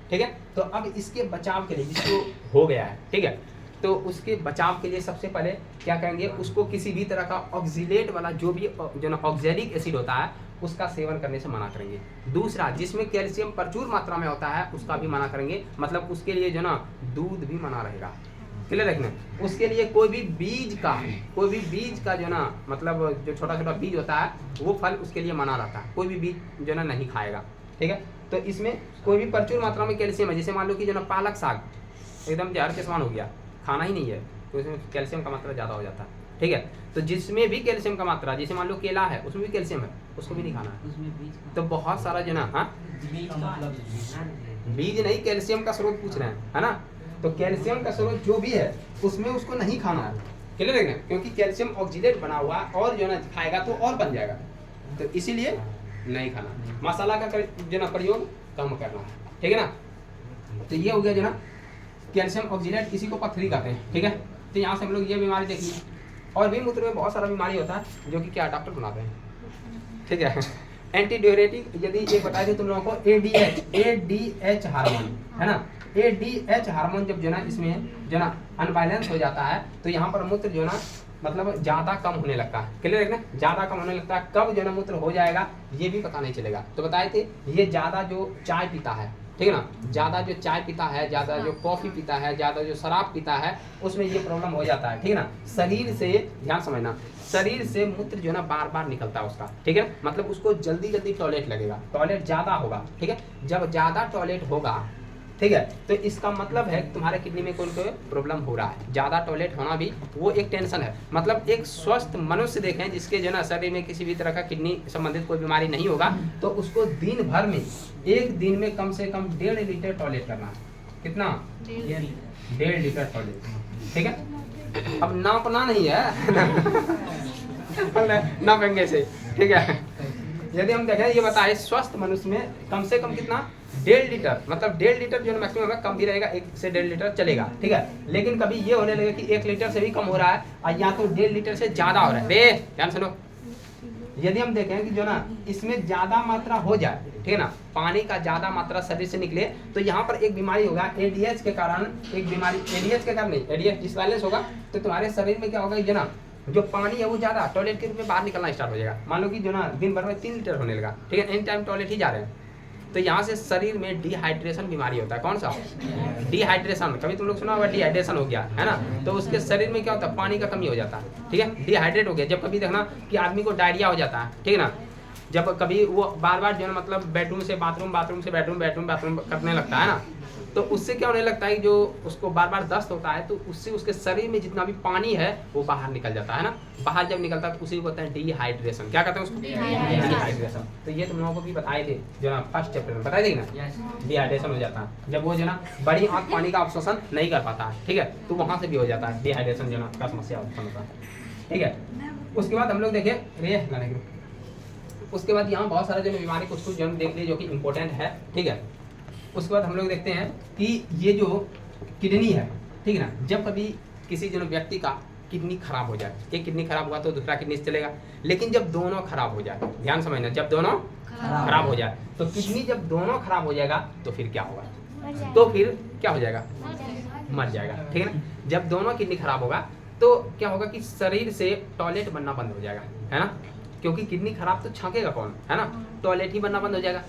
A: ठीक है। तो अब इसके बचाव के लिए, जिसको हो गया है, ठीक है, तो उसके बचाव के लिए सबसे पहले क्या करेंगे, उसको किसी भी तरह का ऑक्सीलेट वाला जो भी जो ना ऑक्जेलिक एसिड होता है उसका सेवन करने से मना करेंगे। दूसरा, जिसमें कैल्शियम प्रचुर मात्रा में होता है उसका भी मना करेंगे, मतलब उसके लिए जो ना दूध भी मना रहेगा, क्लियर रखना। उसके लिए कोई भी बीज का जो ना मतलब जो छोटा छोटा बीज होता है वो फल उसके लिए मना रहता है, कोई भी बीज जो ना नहीं खाएगा, ठीक है। तो इसमें कोई भी प्रचुर मात्रा में कैल्शियम है, जैसे मान लो कि जो ना पालक साग, एकदम जहर के समान हो गया, खाना ही नहीं है, तो इसमें कैल्शियम का मात्रा ज़्यादा हो जाता है। ठीक है, तो जिसमें भी कैल्शियम का मात्रा, जैसे मान लो केला है उसमें भी कैल्शियम है, उसको भी नहीं खाना है। तो बहुत सारा जो ना, हाँ बीज नहीं, कैल्शियम का स्रोत पूछ रहे हैं, है ना। तो कैल्शियम का स्रोत जो भी है उसमें उसको नहीं खाना है, क्लियर है, क्योंकि कैल्शियम ऑक्सीडेट बना हुआ और जो ना खाएगा तो और बन जाएगा, तो इसीलिए नहीं खाना। मसाला का जो ना प्रयोग कम करना है, ठीक है ना। तो ये हो गया जो ना कैल्शियम ऑक्सीडेट, इसी को पथरी कहते हैं। ठीक है, तो यहाँ से हम लोग ये बीमारी देखी, और भी मूत्र में बहुत सारा बीमारी होता है जो कि क्या डॉक्टर बनाते हैं। ठीक है, एंटी डायरेटिक, यदि ये बताए थे तुम लोगों को एडीएच हार्मोन, है ना। एडीएच हार्मोन जब जो ना इसमें जो ना अनबैलेंस हो जाता है तो यहाँ पर मूत्र जो ना मतलब ज़्यादा कम होने लगता है, क्लियर है ना, ज़्यादा कम होने लगता है। कब जो ना मूत्र हो जाएगा ये भी पता नहीं चलेगा। तो बताए थे ये ज़्यादा जो चाय पीता है, ठीक है ना, ज़्यादा जो चाय पीता है, ज़्यादा जो कॉफ़ी पीता है, ज़्यादा जो शराब पीता है, उसमें ये प्रॉब्लम हो जाता है। ठीक है ना, शरीर से, ध्यान समझना, शरीर से मूत्र जो है ना बार बार निकलता है उसका, ठीक है, मतलब उसको जल्दी जल्दी टॉयलेट लगेगा, टॉयलेट ज़्यादा होगा। ठीक है, जब ज़्यादा टॉयलेट होगा, ठीक है, तो इसका मतलब है तुम्हारे किडनी में कोई प्रॉब्लम हो रहा है। ज़्यादा टॉयलेट होना भी वो एक टेंशन है। मतलब एक स्वस्थ मनुष्य देखें जिसके जो ना शरीर में किसी भी तरह का किडनी संबंधित कोई बीमारी नहीं होगा, तो उसको दिन भर में, एक दिन में कम से कम 1.5 लीटर टॉयलेट करना है। कितना? 1.5 लीटर टॉयलेट। ठीक है, अब नापना नहीं है नापेंगे से। ठीक है, यदि हम देखें, ये बताए स्वस्थ मनुष्य में कम से कम कितना? 1.5 लीटर, मतलब 1.5 लीटर जो मैक्सिमम है, कम भी रहेगा 1 से 1.5 लीटर चलेगा। ठीक है, लेकिन कभी ये होने लगे कि 1 लीटर से भी कम हो रहा है और या तो 1.5 लीटर से ज़्यादा हो रहा है। रे ध्यान सुनो, यदि हम देखें कि जो ना इसमें ज़्यादा मात्रा हो जाए, ठीक है ना, पानी का ज़्यादा मात्रा शरीर से निकले, तो यहाँ पर एक बीमारी होगा एडीएच के कारण। एक बीमारी एडीएच के कारण नहीं, एडीएच डिसबैलेंस होगा तो तुम्हारे शरीर में क्या होगा, जो ना जो पानी है वो ज़्यादा टॉयलेट के रूप में बाहर निकलना स्टार्ट हो जाएगा। मान लो कि जो ना दिन भर में 3 लीटर होने लगा, ठीक है, एनी टाइम टॉयलेट ही जा रहे हैं, तो यहाँ से शरीर में डिहाइड्रेशन बीमारी होता है। कौन सा? डिहाइड्रेशन। कभी तुम लोग सुना होगा डिहाइड्रेशन हो गया, है ना, तो उसके शरीर में क्या होता है, पानी का कमी हो जाता है। ठीक है, डिहाइड्रेट हो गया। जब कभी देखना कि आदमी को डायरिया हो जाता है, ठीक है ना, जब कभी वो बार बार जो है मतलब बेडरूम से बाथरूम, बाथरूम से बेडरूम, बेडरूम बाथरूम करने लगता है ना, तो उससे क्या होने लगता है, जो उसको बार बार दस्त होता है, तो उससे उसके शरीर में जितना भी पानी है वो बाहर निकल जाता है ना। बाहर जब निकलता है तो उसी को कहते हैं डिहाइड्रेशन। क्या कहते हैं उसको? डिहाइड्रेशन। तो ये तुम लोगों को भी बताए थे जो ना फर्स्ट चैप्टर में, बताए थे ना, डिहाइड्रेशन हो जाता है जब वो जो ना बड़ी आंख पानी का अवशोषण नहीं कर पाता है। ठीक है, तो वहाँ से भी हो जाता है डिहाइड्रेशन जो ना का समस्या उत्पन्न होता है। ठीक है, उसके बाद हम लोग देखे गाने के, उसके बाद यहाँ बहुत सारा जो बीमारी कुछ कुछ जो देख लिए जो कि इम्पोर्टेंट है। ठीक है, उसके बाद हम लोग देखते हैं कि ये जो किडनी है, ठीक है ना, जब कभी किसी जो व्यक्ति का किडनी खराब हो जाए, एक किडनी खराब हुआ तो दूसरा किडनी से चलेगा, लेकिन जब दोनों खराब हो जाए, ध्यान समझना, जब दोनों खराब हो जाए, तो किडनी जब दोनों खराब हो जाएगा तो फिर क्या होगा, तो फिर क्या हो जाएगा, मर जाएगा। ठीक है ना, जब दोनों किडनी खराब होगा तो क्या होगा कि शरीर से टॉयलेट बनना बंद हो जाएगा, है ना, क्योंकि किडनी खराब तो छांकेगा कौन, है ना, टॉयलेट ही बनना बंद हो जाएगा।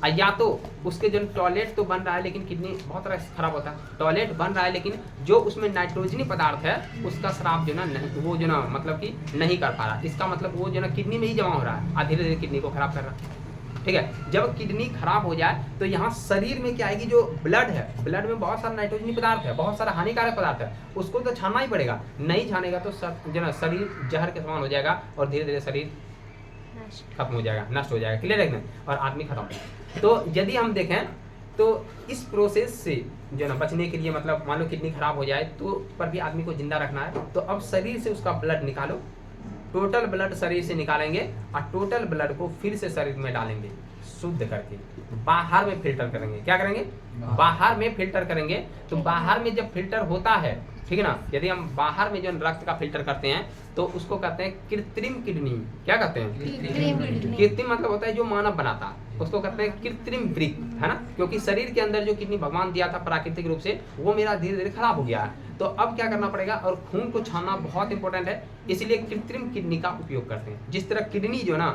A: या तो उसके जो टॉयलेट तो बन रहा है लेकिन किडनी बहुत तरह से खराब होता है, टॉयलेट बन रहा है लेकिन जो उसमें नाइट्रोजनी पदार्थ है उसका स्राव जो ना नहीं, वो जो ना मतलब कि नहीं कर पा रहा, इसका मतलब वो जो ना किडनी में ही जमा हो रहा है और धीरे धीरे किडनी को खराब कर रहा है। ठीक है, जब किडनी खराब हो जाए तो यहाँ शरीर में क्या आएगी, जो ब्लड है, ब्लड में बहुत सारा नाइट्रोजनी पदार्थ है, बहुत सारा हानिकारक पदार्थ है, उसको तो छानना ही पड़ेगा, नहीं छानेगा तो जो ना शरीर जहर के समान हो जाएगा और धीरे धीरे शरीर खत्म हो जाएगा, नष्ट हो जाएगा, क्लियर है ना, और आदमी खत्म। तो यदि हम देखें तो इस प्रोसेस से जो ना बचने के लिए, मतलब मान लो किडनी खराब हो जाए तो पर भी आदमी को जिंदा रखना है, तो अब शरीर से उसका ब्लड निकालो, टोटल ब्लड शरीर से निकालेंगे और टोटल ब्लड को फिर से शरीर में डालेंगे, शुद्ध करके बाहर में फिल्टर करेंगे। क्या करेंगे? बाहर में फिल्टर करेंगे। तो बाहर में जब फिल्टर होता है, ठीक है ना, यदि हम बाहर में जो रक्त का फिल्टर करते हैं तो उसको कहते हैं कृत्रिम किडनी। क्या कहते हैं? कृत्रिम मतलब होता है जो मानव बनाता है, उसको कहते हैं कृत्रिम वृक्क, है ना, क्योंकि शरीर के अंदर जो किडनी भगवान दिया था प्राकृतिक रूप से वो मेरा धीरे धीरे खराब हो गया है, तो अब क्या करना पड़ेगा, और खून को छानना बहुत इंपॉर्टेंट है, इसलिए कृत्रिम किडनी का उपयोग करते हैं। जिस तरह किडनी जो ना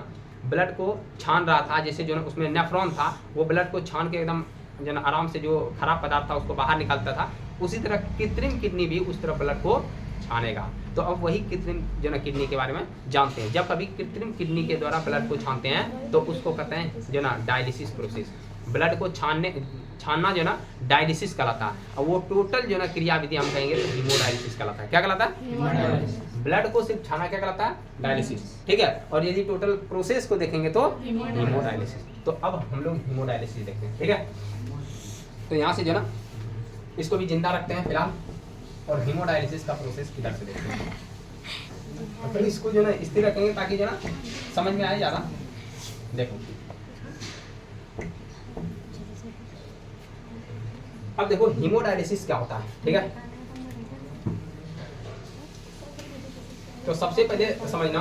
A: ब्लड को छान रहा था, जैसे जो ना उसमें नेफ्रॉन था, वो ब्लड को छान के एकदम जो ना आराम से जो खराब पदार्थ था उसको बाहर निकालता था, उसी तरह कृत्रिम किडनी भी उस तरह ब्लड को छानेगा। तो अब वही कृत्रिम जो ना किडनी के बारे में जानते हैं। जब कभी कृत्रिम किडनी के द्वारा ब्लड को छानते हैं तो उसको कहते हैं जो ना डायलिसिस प्रोसेस। ब्लड को छानने छानना जो है ना डायलिसिस कहलाता है। और वो टोटल जो है ना क्रियाविधि हम कहेंगे तो हीमोडायलिसिस कहलाता है। क्या कहलाता है? ब्लड को सिर्फ छाना क्या कहलाता है? डायलिसिस। ठीक है, और यदि टोटल प्रोसेस को देखेंगे तो हीमोडायलिसिस। तो अब हम लोग हीमोडायलिसिस देखते हैं। ठीक है, तो यहाँ से जो है ना इसको भी जिंदा रखते हैं फिलहाल, और हीमोडायलिसिस का प्रोसेस इधर से देखते हैं। और फिर इसको जो है ना स्थिर रखेंगे ताकि जो है ना समझ में आए ज़्यादा। देखो अब देखो हीमोडायलिसिस क्या होता है। ठीक है, तो सबसे पहले समझना।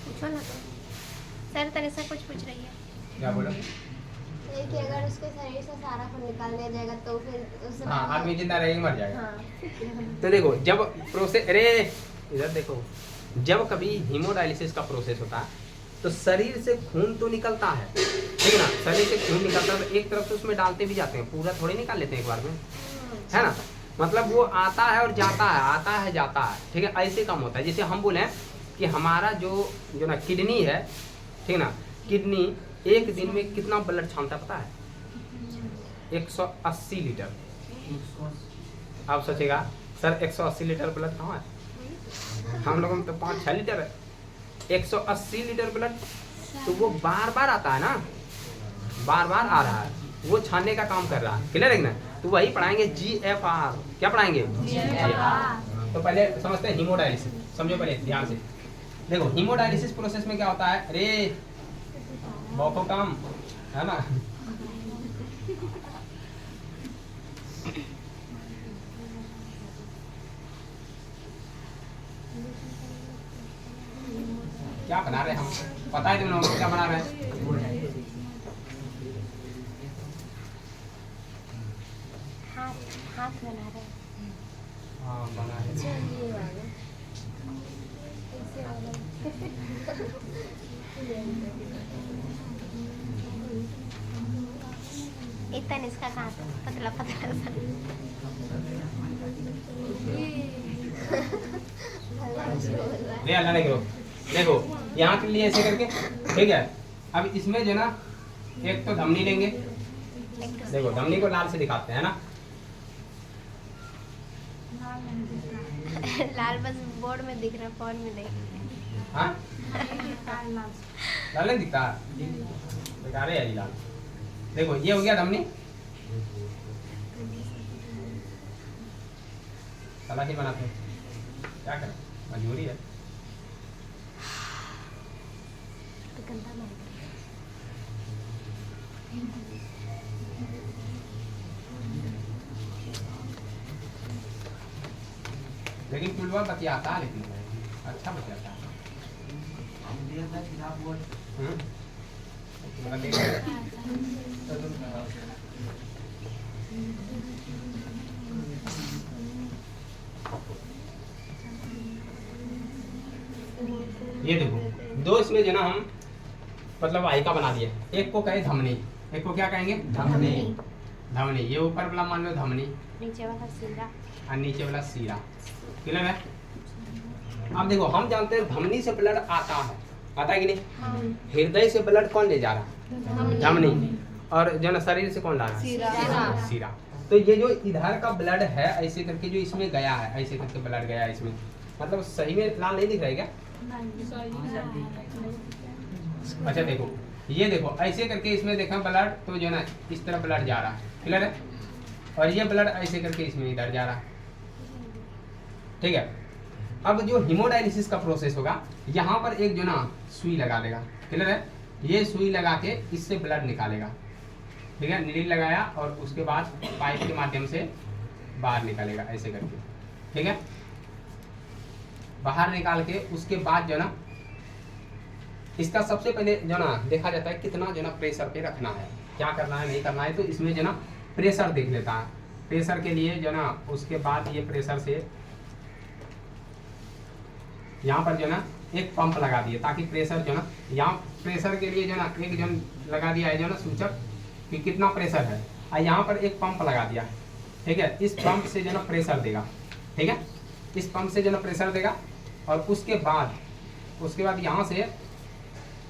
B: पूछो ना तो सर, तनिषा कुछ पूछ रही है।
A: क्या बोला?
B: कि अगर उसके शरीर से सारा खून निकाल दिया जाएगा तो फिर उससे
A: हाँ, आदमी जिंदा रहेगा मर जाएगा।
B: हाँ।
A: तो देखो जब प्रोसेस, अरे इधर देखो, जब कभी हीमोडायलिसिस का प्रोसेस होता है तो शरीर से खून तो निकलता है, ठीक है ना, शरीर से खून निकलता है तो एक तरफ से उसमें डालते भी जाते हैं, पूरा थोड़ी निकाल लेते हैं एक बार में, है ना। मतलब वो आता है और जाता है, आता है जाता है। ठीक है, ऐसे काम होता है। जैसे हम बोले कि हमारा जो ना किडनी है, ठीक है ना, किडनी एक दिन में कितना ब्लड छानता पता है? 180 लीटर। आप सोचेगा सर 180 लीटर ब्लड कहाँ है? हम लोगों में तो 5-6 लीटर है। 180 लीटर ब्लड, तो वो बार बार आता है ना, बार बार आ रहा है, वो छानने का काम कर रहा है। क्लियर है ना? तो वही पढ़ाएंगे GFR। क्या पढ़ाएंगे? GFR। तो पहले समझते हैं हीमोडायलिसिस, समझो पहले ध्यान से। देखो हीमोडायलिसिस प्रोसेस में क्या होता है, अरे बहुत काम है ना। क्या बना रहे हैं हम? पता है तुम लोगों को क्या बना रहे हैं?
B: हाथ बना रहे हैं।
A: हाँ बना है।
B: ये वाला ऐसे वाला। इतना इसका कहाँ था? पतला पतला सा।
A: ले अल्लाह नहीं करो। देखो यहाँ के लिए ऐसे करके, ठीक है। अब इसमें जो ना एक तो धमनी लेंगे, देखो धमनी को लाल से दिखाते हैं ना।
B: लाल बस बोर्ड में दिख रहा, फोन में नहीं।
A: हाँ लाल नहीं दिखता, बेकार है ये लाल। देखो ये हो गया धमनी, सलाखी बनाते हैं, क्या करें, मजबूरी है। लेकिन पुलवा बतियाता है, लेकिन अच्छा बतियाता है। ये देखो दो इसमें जो ना हम मतलब वाहिका बना दिए। एक को कहे धमनी, एक को क्या कहेंगे? धमनी। धमनी ये ऊपर वाला मान लो धमनी,
B: नीचे वाला सीरा
A: और नीचे वाला सीरा। क्लियर है? अब देखो हम जानते हैं धमनी से ब्लड आता है कि नहीं?
B: हाँ।
A: हृदय से ब्लड कौन ले जा रहा है? धमनी। और जो ना शरीर से कौन ला रहा है? सीरा। तो ये जो इधर का ब्लड है ऐसे करके जो इसमें गया है, ऐसे करके ब्लड गया है इसमें, मतलब सही में लाल नहीं दिख रहा है क्या? अच्छा देखो ये देखो ऐसे करके इसमें देखा ब्लड, तो जो ना इस तरह ब्लड जा रहा है। क्लियर है? और ये ब्लड ऐसे करके इसमें इधर जा रहा है। ठीक है, अब जो हीमोडायलिसिस का प्रोसेस होगा, यहाँ पर एक जो ना सुई लगा देगा। क्लियर है? ये सुई लगा के इससे ब्लड निकालेगा। ठीक है, नीडल लगाया और उसके बाद पाइप के माध्यम से बाहर निकालेगा ऐसे करके। ठीक है, बाहर निकाल के उसके बाद जो ना इसका सबसे पहले जो ना देखा जाता है कितना जो ना प्रेशर पे रखना है, क्या करना है नहीं करना है। तो इसमें जो ना प्रेशर देख लेता है। प्रेशर के लिए जो ना उसके बाद ये प्रेशर से यहाँ पर जो ना एक पंप लगा दिए ताकि प्रेशर जो ना, यहाँ प्रेशर के लिए जो ना एक जो लगा दिया है जो ना सूचक कि कितना प्रेशर है, और यहाँ पर एक पंप लगा दिया। ठीक है, इस पंप से जो ना प्रेशर देगा। ठीक है, इस पंप से जो ना प्रेशर देगा और उसके बाद यहाँ से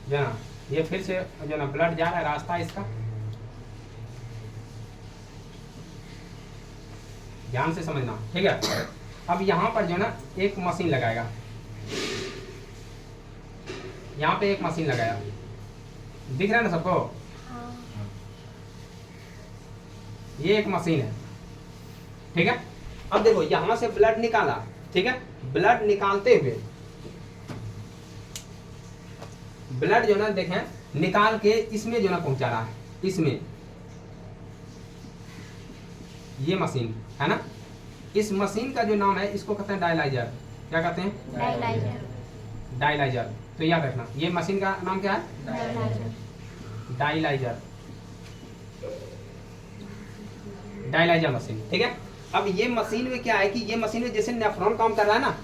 A: जो ना ये फिर से जो ना ब्लड जा रहा है, रास्ता इसका ध्यान से समझना, ठीक है। अब यहाँ पर जो ना एक मशीन लगाएगा, यहाँ पे एक मशीन लगाया, दिख रहा है ना सबको?
B: हाँ।
A: ये एक मशीन है, ठीक है। अब देखो यहां से ब्लड निकाला, ठीक है। ब्लड निकालते हुए ब्लड जो ना देखें निकाल के इसमें जो ना पहुंचा रहा है, इसमें ये मशीन है ना। इस मशीन का जो नाम है इसको कहते हैं डायलाइजर। क्या कहते हैं?
B: डायलाइजर।
A: डायलाइजर। तो याद रखना ये मशीन का नाम क्या है?
B: डायलाइजर।
A: डायलाइजर, डायलाइजर मशीन, ठीक है। अब ये मशीन में क्या है कि ये मशीन में जैसे नेफ्रॉन काम कर रहा है ना,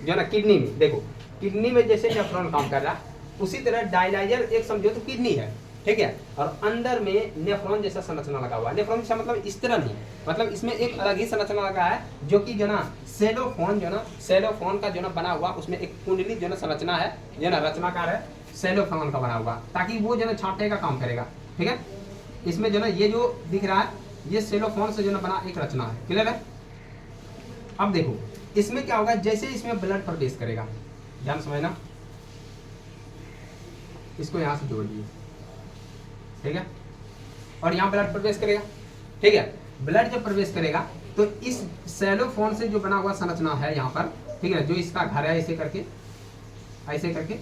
A: जो ना किडनी में, देखो किडनी में जैसे नेफ्रॉन काम कर रहा है उसी तरह डायलाइजर एक समझो तो किडनी है, ठीक है। और अंदर में नेफ्रॉन जैसा संरचना लगा हुआ है। नेफ्रॉन जैसा मतलब इस तरह नहीं, मतलब इसमें एक अलग ही संरचना लगा है जो कि जो ना सेलोफोन, जो ना सेलोफोन का जो ना बना हुआ, उसमें एक कुंडली जो ना संरचना है, जो ना रचनाकार है, सेलोफोन का बना हुआ, ताकि वो जो ना छांटे का काम करेगा, ठीक है। इसमें जो ना ये जो दिख रहा है ये सेलोफोन से जो ना बना एक रचना है, क्लियर है। अब देखो इसमें क्या होगा, जैसे इसमें ब्लड प्रवेश करेगा, ध्यान समझना, इसको यहां से जोड़ दिए, ठीक है। और यहाँ ब्लड प्रवेश करेगा, ठीक है। ब्लड जब प्रवेश करेगा तो इस सेलोफोन से जो बना हुआ संरचना है यहाँ पर, ठीक है, जो इसका घर है, ऐसे करके ऐसे करके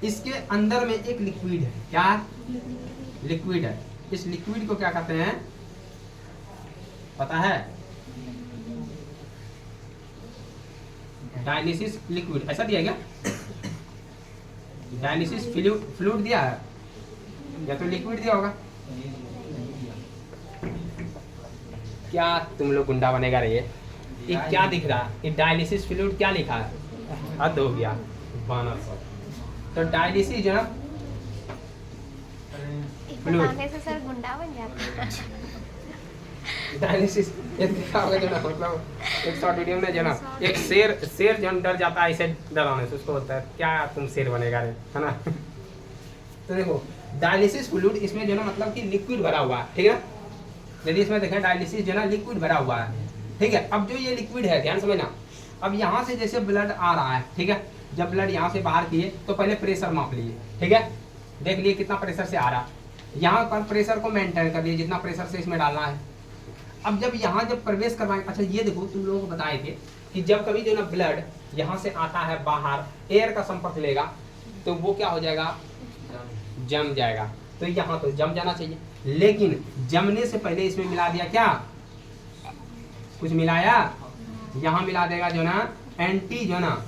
A: इसके अंदर में एक लिक्विड है। क्या है? लिक्विड है। इस लिक्विड को क्या कहते हैं पता है? Dialysis liquid. ऐसा दिया क्या? डायलिसिस फ्लूइड दिया है या तो लिक्विड दिया होगा। क्या तुम लोग गुंडा बनेगा रे? ये क्या दिख रहा है? ये डायलिसिस फ्लूइड क्या लिखा है? हद हो गया बानर सब। तो डायलिसिस जो ना
B: बताने से सर गुंडा बन जाता है।
A: डायलिसिस ये देखा होगा जो ना, मतलब एक शॉर्ट वीडियो में जो ना एक शेर जो डर जाता है ऐसे डराने से, उसको होता है क्या तुम शेर बनेगा रे, है ना। तो देखो डायलिसिस फ्लूइड इसमें जो ना मतलब कि लिक्विड भरा हुआ है, ठीक है। यदि इसमें देखें डायलिसिस जो ना लिक्विड भरा हुआ है, ठीक है। अब जो ये लिक्विड है ध्यान समझना, अब यहाँ से जैसे ब्लड आ रहा है, ठीक है, जब ब्लड यहाँ से बाहर किए तो पहले प्रेशर माप लिए, ठीक है, देख लिए कितना प्रेशर से आ रहा, यहाँ पर प्रेशर को मेंटेन कर लिए जितना प्रेशर से इसमें डालना है। अब जब यहाँ जब प्रवेश करवाएंगे, अच्छा ये देखो तुम लोगों को बताए थे कि जब कभी जो ना ब्लड यहाँ से आता है बाहर, एयर का संपर्क लेगा तो वो क्या हो जाएगा? जम जाएगा। तो यहाँ तो जम जाना चाहिए, लेकिन जमने से पहले इसमें मिला दिया क्या? कुछ मिलाया? यहाँ मिला देगा जो ना एंटी, जो ना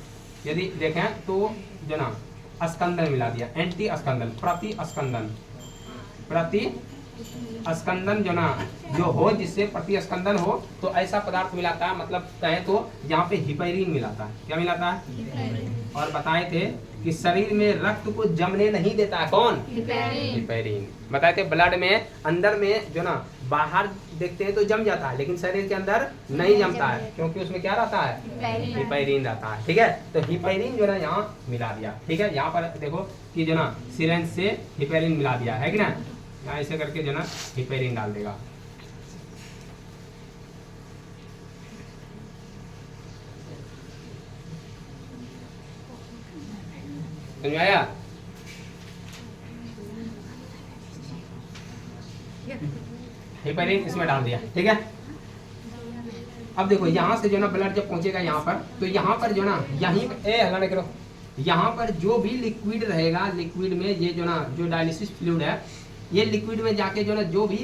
A: यदि देखें तो जो ना अस्कंदन मिला दिया, एंटी अस्कंदन, प्रति अस्कंदन, प्रति अस्कंदन जो ना जो हो, जिससे प्रति अस्कंदन हो, तो ऐसा पदार्थ मिलाता है। मतलब कहें तो यहाँ पे हिपैरिन मिलाता है। क्या मिलाता है? और बताए थे कि शरीर में रक्त को जमने नहीं देता है। कौन? हिपैरिन। बताए थे ब्लड में अंदर में जो ना बाहर देखते हैं तो जम जाता है, लेकिन शरीर के अंदर नहीं जमता है, क्योंकि उसमें क्या रहता है? हिपैरिन रहता है, ठीक है। तो हिपैरिन जो ना यहाँ मिला दिया, ठीक है। यहाँ पर देखो कि जो ना सिरेंज से हिपैरिन मिला दिया है कि ना, यहाँ ऐसे करके जो ना हिपैरिन डाल देगा। समझ में आया? हिपैरिन इसमें डाल दिया, ठीक है। अब देखो यहाँ से जो ना ब्लड जब पहुंचेगा यहाँ पर, तो यहाँ पर जो ना यहीं हल्ला करो, यहाँ पर जो भी लिक्विड रहेगा, लिक्विड में ये जो ना जो डायलिसिस फ्लूइड है, ये लिक्विड में जाके जो ना जो भी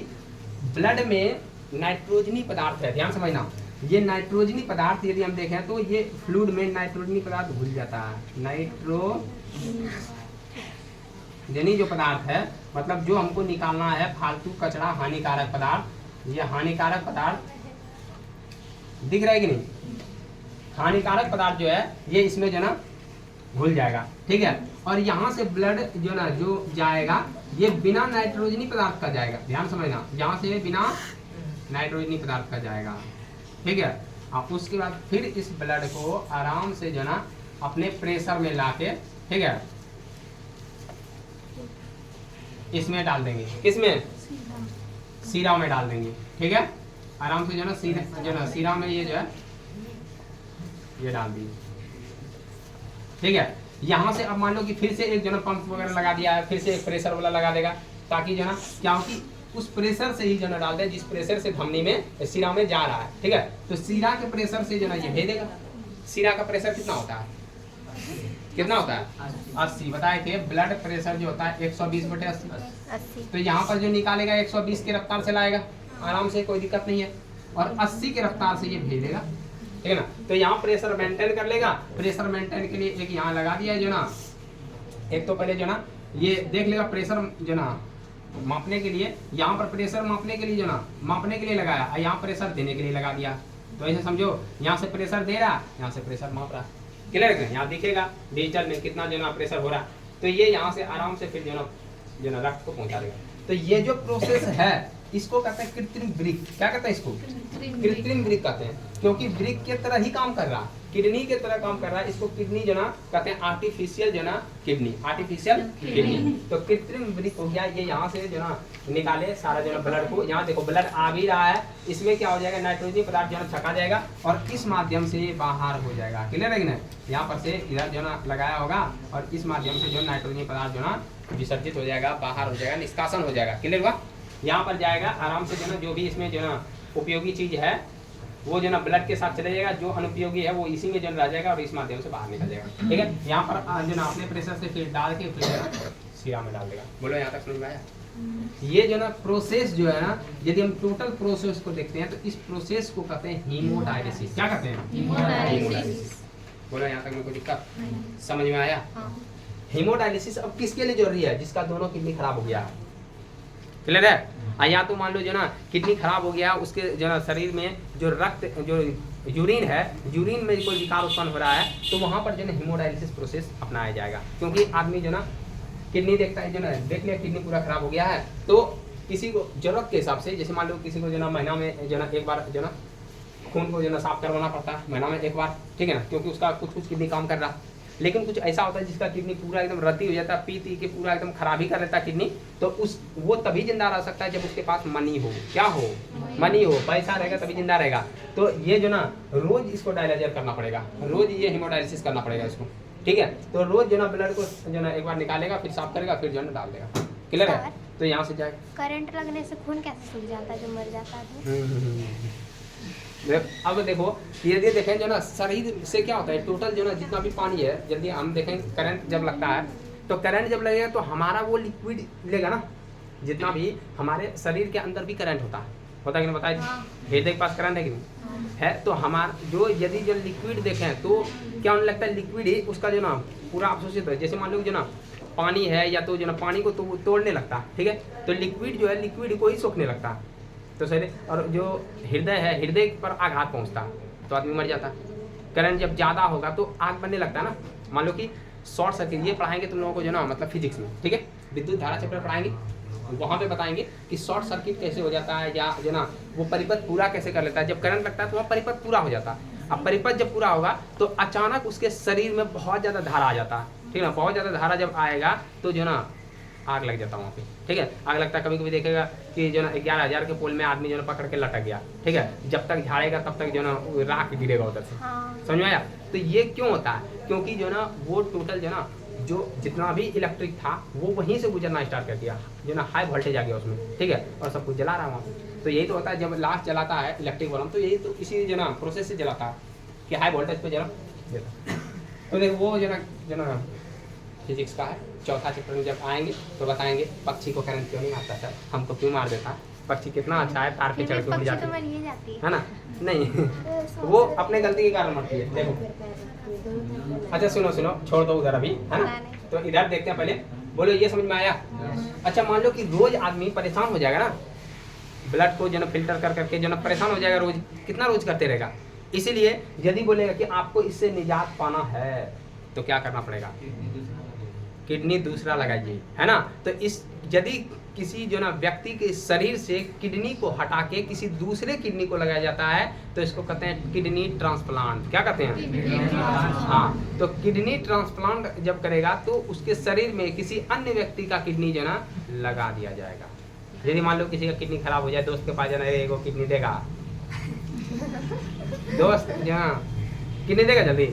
A: ब्लड में नाइट्रोजनी पदार्थ है, ध्यान समझना, ये नाइट्रोजनी पदार्थ यदि हम देखें तो ये फ्लूइड में नाइट्रोजनी पदार्थ घुल जाता है। नाइट्रोजनी जो पदार्थ है, मतलब जो हमको निकालना है फालतू कचरा, हानिकारक पदार्थ, ये हानिकारक पदार्थ दिख रहा है कि नहीं? हानिकारक पदार्थ जो है ये इसमें जो ना घुल जाएगा, ठीक है। और यहाँ से ब्लड जो ना जो जाएगा ये बिना नाइट्रोजनी पदार्थ का जाएगा, ध्यान समझना, यहाँ से बिना नाइट्रोजनी पदार्थ का जाएगा, ठीक है। अब उसके बाद फिर इस ब्लड को आराम से जो ना अपने प्रेशर में लाके, ठीक है, इसमें डाल देंगे। किसमें? सीरा में डाल देंगे, ठीक है। आराम से जो ना सीरा में ये जो है ये डाल दीजिए, ठीक है। यहाँ से अब मान लो कि फिर से एक जो ना पंप वगैरह लगा दिया है, फिर से एक प्रेशर वाला लगा देगा, ताकि जो ना क्या हो कि उस प्रेशर से ही जो ना डाल दे जिस प्रेशर से धमनी में सीरा में जा रहा है, ठीक है। तो सीरा के प्रेशर से जो ना ये भेजेगा। सीरा का प्रेशर कितना होता है, कितना होता है 80 बताए थे। ब्लड प्रेशर जो होता है 120/80। तो यहाँ पर जो निकालेगा 120 की रफ्तार से लाएगा आराम से, कोई दिक्कत नहीं है, और 80 की रफ्तार से ये भेजेगा, ठीक है ना। तो यहाँ प्रेशर मेंटेन कर लेगा। प्रेशर मेंटेन के लिए एक यहाँ लगा दिया है जो ना, एक तो पहले जो ना ये देख लेगा प्रेशर जो ना मापने के लिए, यहाँ पर प्रेशर मापने के लिए जो ना मापने के लिए लगाया, और यहाँ प्रेशर देने के लिए लगा दिया। तो ऐसे समझो, यहाँ से प्रेशर दे रहा, यहाँ से प्रेशर माप रहा, क्लियर है। यहाँ दिखेगा डिजिटल में कितना जो ना प्रेशर हो रहा है। तो ये यहाँ से आराम से फिर जो ना रक्त को पहुँचा देगा। तो ये जो प्रोसेस है इसको कहते हैं कृत्रिम वृक्क। क्या कहते हैं इसको, कृत्रिम वृक्क कहते हैं, क्योंकि वृक्क के तरह ही काम कर रहा, किडनी के तरह काम कर रहा है। इसको किडनी जो ना कहते हैं आर्टिफिशियल जो ना किडनी, आर्टिफिशियल किडनी। तो कृत्रिम वृक्क हो गया। ये यहाँ से जो ना निकाले सारा जो ना ब्लड को, यहाँ देखो ब्लड आ भी रहा है, इसमें क्या हो जाएगा नाइट्रोजन पदार्थ जो ना छका जाएगा और इस माध्यम से बाहर हो जाएगा, क्लियर है कि नहीं। यहाँ पर से इधर जो ना लगाया होगा और इस माध्यम से जो नाइट्रोजन पदार्थ जो ना विसर्जित हो जाएगा, बाहर हो जाएगा, निष्कासन हो जाएगा, क्लियर हुआ। यहाँ पर जाएगा आराम से जो ना जो भी इसमें जो ना उपयोगी चीज है वो जो ना ब्लड के साथ चले जाएगा, जो अनुपयोगी है वो इसी में जो रह जाएगा और इस माध्यम से बाहर निकल जाएगा, ठीक है। यहाँ पर जो ना अपने प्रेशर से फिर डाल के फिर सीरा में डाल देगा। बोलो यहाँ तक समझ में आया। ये जो ना प्रोसेस जो है ना, यदि हम टोटल प्रोसेस को देखते हैं तो इस प्रोसेस को कहते हैं हीमोडायलिसिस। क्या कहते हैं, हीमोडायलिसिस। बोलो यहाँ तक में कोई दिक्कत समझ में आया। हीमोडायलिसिस अब किसके लिए जरूरी है, जिसका दोनों किडनी खराब हो गया है, क्लियर है। यहाँ तो मान लो जो ना किडनी खराब हो गया, उसके जो ना शरीर में जो रक्त जो यूरिन है, यूरिन में कोई विकार उत्पन्न हो रहा है, तो वहाँ पर जो ना हीमोडायलिसिस प्रोसेस अपनाया जाएगा। क्योंकि आदमी जो ना किडनी देखता है, जो ना देख लिया किडनी पूरा खराब हो गया है, तो किसी को जरूरत के हिसाब से, जैसे मान लो किसी को जो ना महीना में जो ना एक बार जो ना खून को जो ना साफ करवाना पड़ता है महीना में एक बार, ठीक है ना, क्योंकि उसका कुछ किडनी काम कर रहा। लेकिन कुछ ऐसा होता है जिसका किडनी पूरा एकदम रद्दी हो जाता है, पी के पूरा एकदम खराब ही कर लेता है किडनी, तो वो तभी जिंदा रह सकता है जब उसके पास मनी हो। क्या हो, मनी हो, पैसा रहेगा तभी जिंदा रहेगा। तो ये जो ना रोज इसको डायलिसिस करना पड़ेगा, रोज ये हीमोडायलिसिस करना पड़ेगा इसको, ठीक है। तो रोज जो ना ब्लड को जो ना एक बार निकालेगा, फिर साफ करेगा, फिर जो ना डाल देगा, क्लियर है। तो यहाँ से जाएगा।
B: करंट लगने से खून कैसे सूख जाता है जो मर जाता है।
A: अब देखो यदि देखें जो ना शरीर से क्या होता है, टोटल जो ना जितना भी पानी है, यदि हम देखें करंट जब लगता है, तो करंट जब लगेगा तो हमारा वो लिक्विड लेगा ना, जितना भी हमारे शरीर के अंदर भी करंट होता है कि नहीं, बताइए। हृदय के पास करंट है कि नहीं है। तो हमारा जो यदि जो लिक्विड देखें तो क्या होने लगता है, लिक्विड ही उसका जो ना पूरा अवशोषित है। जैसे मान लो जो ना पानी है, या तो जो ना पानी को तो तोड़ने लगता है, ठीक है। तो लिक्विड जो है लिक्विड को ही सोखने लगता है, तो सही। और जो हृदय है, हृदय पर आघात पहुंचता तो आदमी मर जाता। करंट जब ज़्यादा होगा तो आग बनने लगता है ना। मान लो कि शॉर्ट सर्किट, ये पढ़ाएंगे तुम लोगों को जो ना मतलब फिजिक्स में, ठीक है, विद्युत धारा चैप्टर पढ़ाएंगे, वहाँ पे बताएंगे कि शॉर्ट सर्किट कैसे हो जाता है, या जो ना वो परिपथ पूरा कैसे कर लेता है। जब करंट लगता है तो वह परिपथ पूरा हो जाता है। अब परिपथ जब पूरा होगा तो अचानक उसके शरीर में बहुत ज़्यादा धारा आ जाता है, ठीक है ना। बहुत ज़्यादा धारा जब आएगा तो जो ना आग लग जाता है वहाँ पे, ठीक है। आग लगता है, कभी कभी देखेगा कि जो ना 11,000 के पोल में आदमी जो ना पकड़ के लटक गया, ठीक है। जब तक झाड़ेगा तब तक जो ना राख गिरेगा उधर से, समझ में आया। तो ये क्यों होता है, क्योंकि जो ना वो टोटल जो ना जो जितना भी इलेक्ट्रिक था वो वहीं से गुजरना स्टार्ट कर दिया, जो ना हाई वोल्टेज आ गया उसमें, ठीक है, और सब कुछ जला रहा है वहाँ पे। तो यही तो होता है जब लास्ट जलाता है इलेक्ट्रिक बल्ब, तो यही तो इसी जो ना प्रोसेस से जलाता है कि हाई वोल्टेज पे जला देता। तो देखो वो जो ना फिजिक्स का है, चौथा चैप्टर में जब आएंगे तो बताएंगे पक्षी को करंट क्यों नहीं मारता सर, हमको क्यों मार देता है। पक्षी कितना अच्छा है, तार पे चढ़ के उड़ जाती है ना। नहीं वो अपने गलती के कारण मरती है, देखो। अच्छा सुनो छोड़ दो उधर अभी, है ना। तो इधर देखते हैं पहले, बोलो ये समझ में आया। अच्छा मान लो कि रोज आदमी परेशान हो जाएगा ना, ब्लड को जो ना फिल्टर कर करके जो ना परेशान हो जाएगा, रोज कितना रोज करते रहेगा। इसीलिए यदि बोलेगा कि आपको इससे निजात पाना है तो क्या करना पड़ेगा, किडनी दूसरा लगाइए, है ना। तो इस यदि किसी जो ना व्यक्ति के शरीर से किडनी को हटा के किसी दूसरे किडनी को लगाया जाता है तो इसको कहते हैं किडनी ट्रांसप्लांट। क्या कहते हैं, हाँ। तो किडनी ट्रांसप्लांट जब करेगा तो उसके शरीर में किसी अन्य व्यक्ति का किडनी जो ना लगा दिया जाएगा। यदि मान लो किसी का किडनी खराब हो जाए, दोस्त के पास जाना, एगो किडनी देगा, दोस्त जो किडनी देगा जल्दी?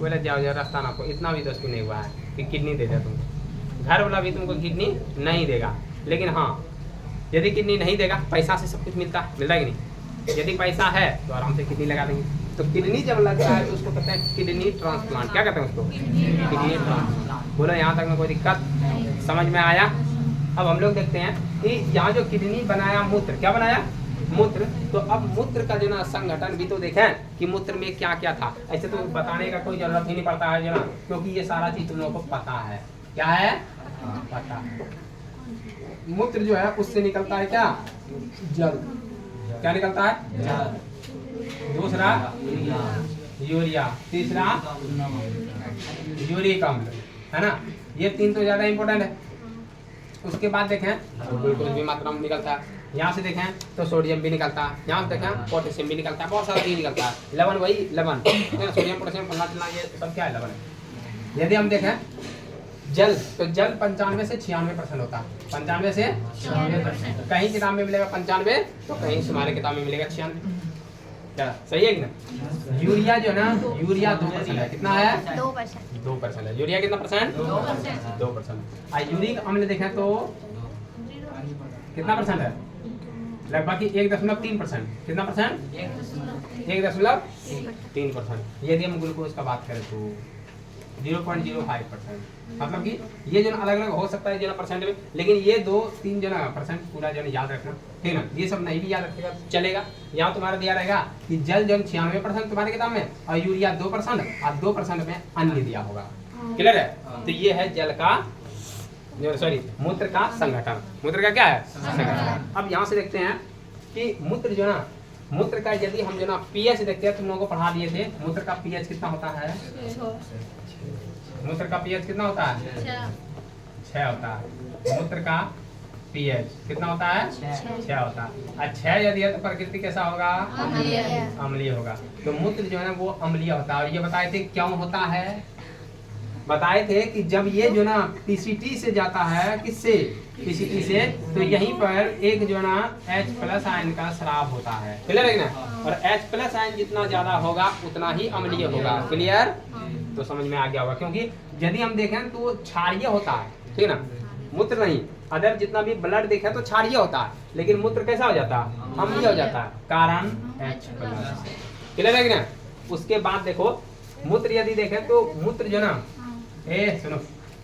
A: बोला जाओ जाओ रास्ता ना को, इतना भी दोस्ती नहीं हुआ है कि किडनी दे दे तुमको। घर वाला भी तुमको किडनी नहीं देगा। लेकिन हाँ, यदि किडनी नहीं देगा, पैसा से सब कुछ मिलता है, मिल रहा है कि नहीं? यदि पैसा है तो आराम से किडनी लगा देंगे। तो किडनी जब लगता है तो उसको कहते हैं किडनी ट्रांसप्लांट। क्या कहते हैं उसको? Kidney transplant. बोलो यहाँ तक में कोई दिक्कत समझ में आया? अब हम लोग देखते हैं कि यहाँ जो किडनी बनाया मूत्र, क्या बनाया? मूत्र। तो अब मूत्र का जो ना संगठन भी तो देखें कि मूत्र में क्या क्या था। ऐसे तो बताने का कोई जरूरत ही नहीं पड़ता है जो ना, क्योंकि ये सारा चीज तुम लोगों को पता है। क्या है? पता है। मूत्र जो है उससे निकलता है क्या? जल। क्या निकलता है? जल। दूसरा यूरिया, तीसरा यूरिक अम्ल, है ना? ये तीन तो ज्यादा इंपॉर्टेंट है। उसके बाद देखें तो ग्लूकोज भी मात्रा में निकलता है। यहाँ से देखें तो सोडियम भी निकलता है। यहाँ से देखें पोटेशियम भी निकलता है, बहुत सारा चीज निकलता है। लवण, वही लवण, सोडियम पोटेशियम फलना ये सब क्या है? लवण है। यदि हम देखें जल, तो जल 95 से 96% होता है। 95 से 96%। कहीं किताब में मिलेगा 95, तो कहीं हमारे किताब में मिलेगा 96। क्या सही है कि ना? यूरिया जो है ना, यूरिया 2% है। कितना है? 2% है। यूरिया कितना परसेंट? 2%। यूरिक अम्ल देखें तो कितना परसेंट है? लगभग 1.3%। कितना परसेंट? 1.3%। यदि हम ग्लूकोज का बात करें तो 0.05%। मतलब कि ये जो अलग अलग हो सकता है जो परसेंट में, लेकिन ये 2-3 जो ना परसेंट पूरा जो याद रखना, ठीक ना? ये सब नहीं भी याद रखेगा चलेगा। यहाँ तुम्हारा दिया रहेगा कि जल जो 96% तुम्हारे किताब में, और यूरिया 2% और 2% में अन्य दिया होगा। क्लियर है? तो ये है जल का, सॉरी, मूत्र का संगठन। मूत्र का क्या है? संगठन। अब यहाँ से देखते हैं कि मूत्र जो ना, मूत्र का यदि हम जो ना पीएच देखते हैं, तुम लोगों को पढ़ा दिए थे, मूत्र का पीएच कितना होता है? मूत्र का पीएच कितना होता है? 6 होता है। मूत्र का पीएच कितना होता है? 6 होता है। और 6 यदि है तो प्रकृति कैसा होगा? अम्लीय होगा। तो मूत्र जो है ना वो अम्लीय होता है। और ये बताए थे क्यों होता है? बताए थे कि जब ये जो ना पीसीटी से जाता है, किससे? पीसीटी से, तो यहीं पर एक जो ना H+ आयन का स्राव होता है। क्लियर है ना? और H+ आयन जितना ज्यादा होगा उतना ही अम्लीय होगा। क्लियर? तो समझ में आ गया होगा। क्योंकि यदि हम देखें तो क्षारीय होता है, ठीक है ना? मूत्र नहीं, अदर जितना भी ब्लड देखें तो क्षारीय होता है, लेकिन मूत्र कैसा हो जाता है? अम्लीय हो जाता है। कारण H+। क्लियर है ना? उसके बाद देखो मूत्र यदि देखें तो मूत्र जो ना, सुनो,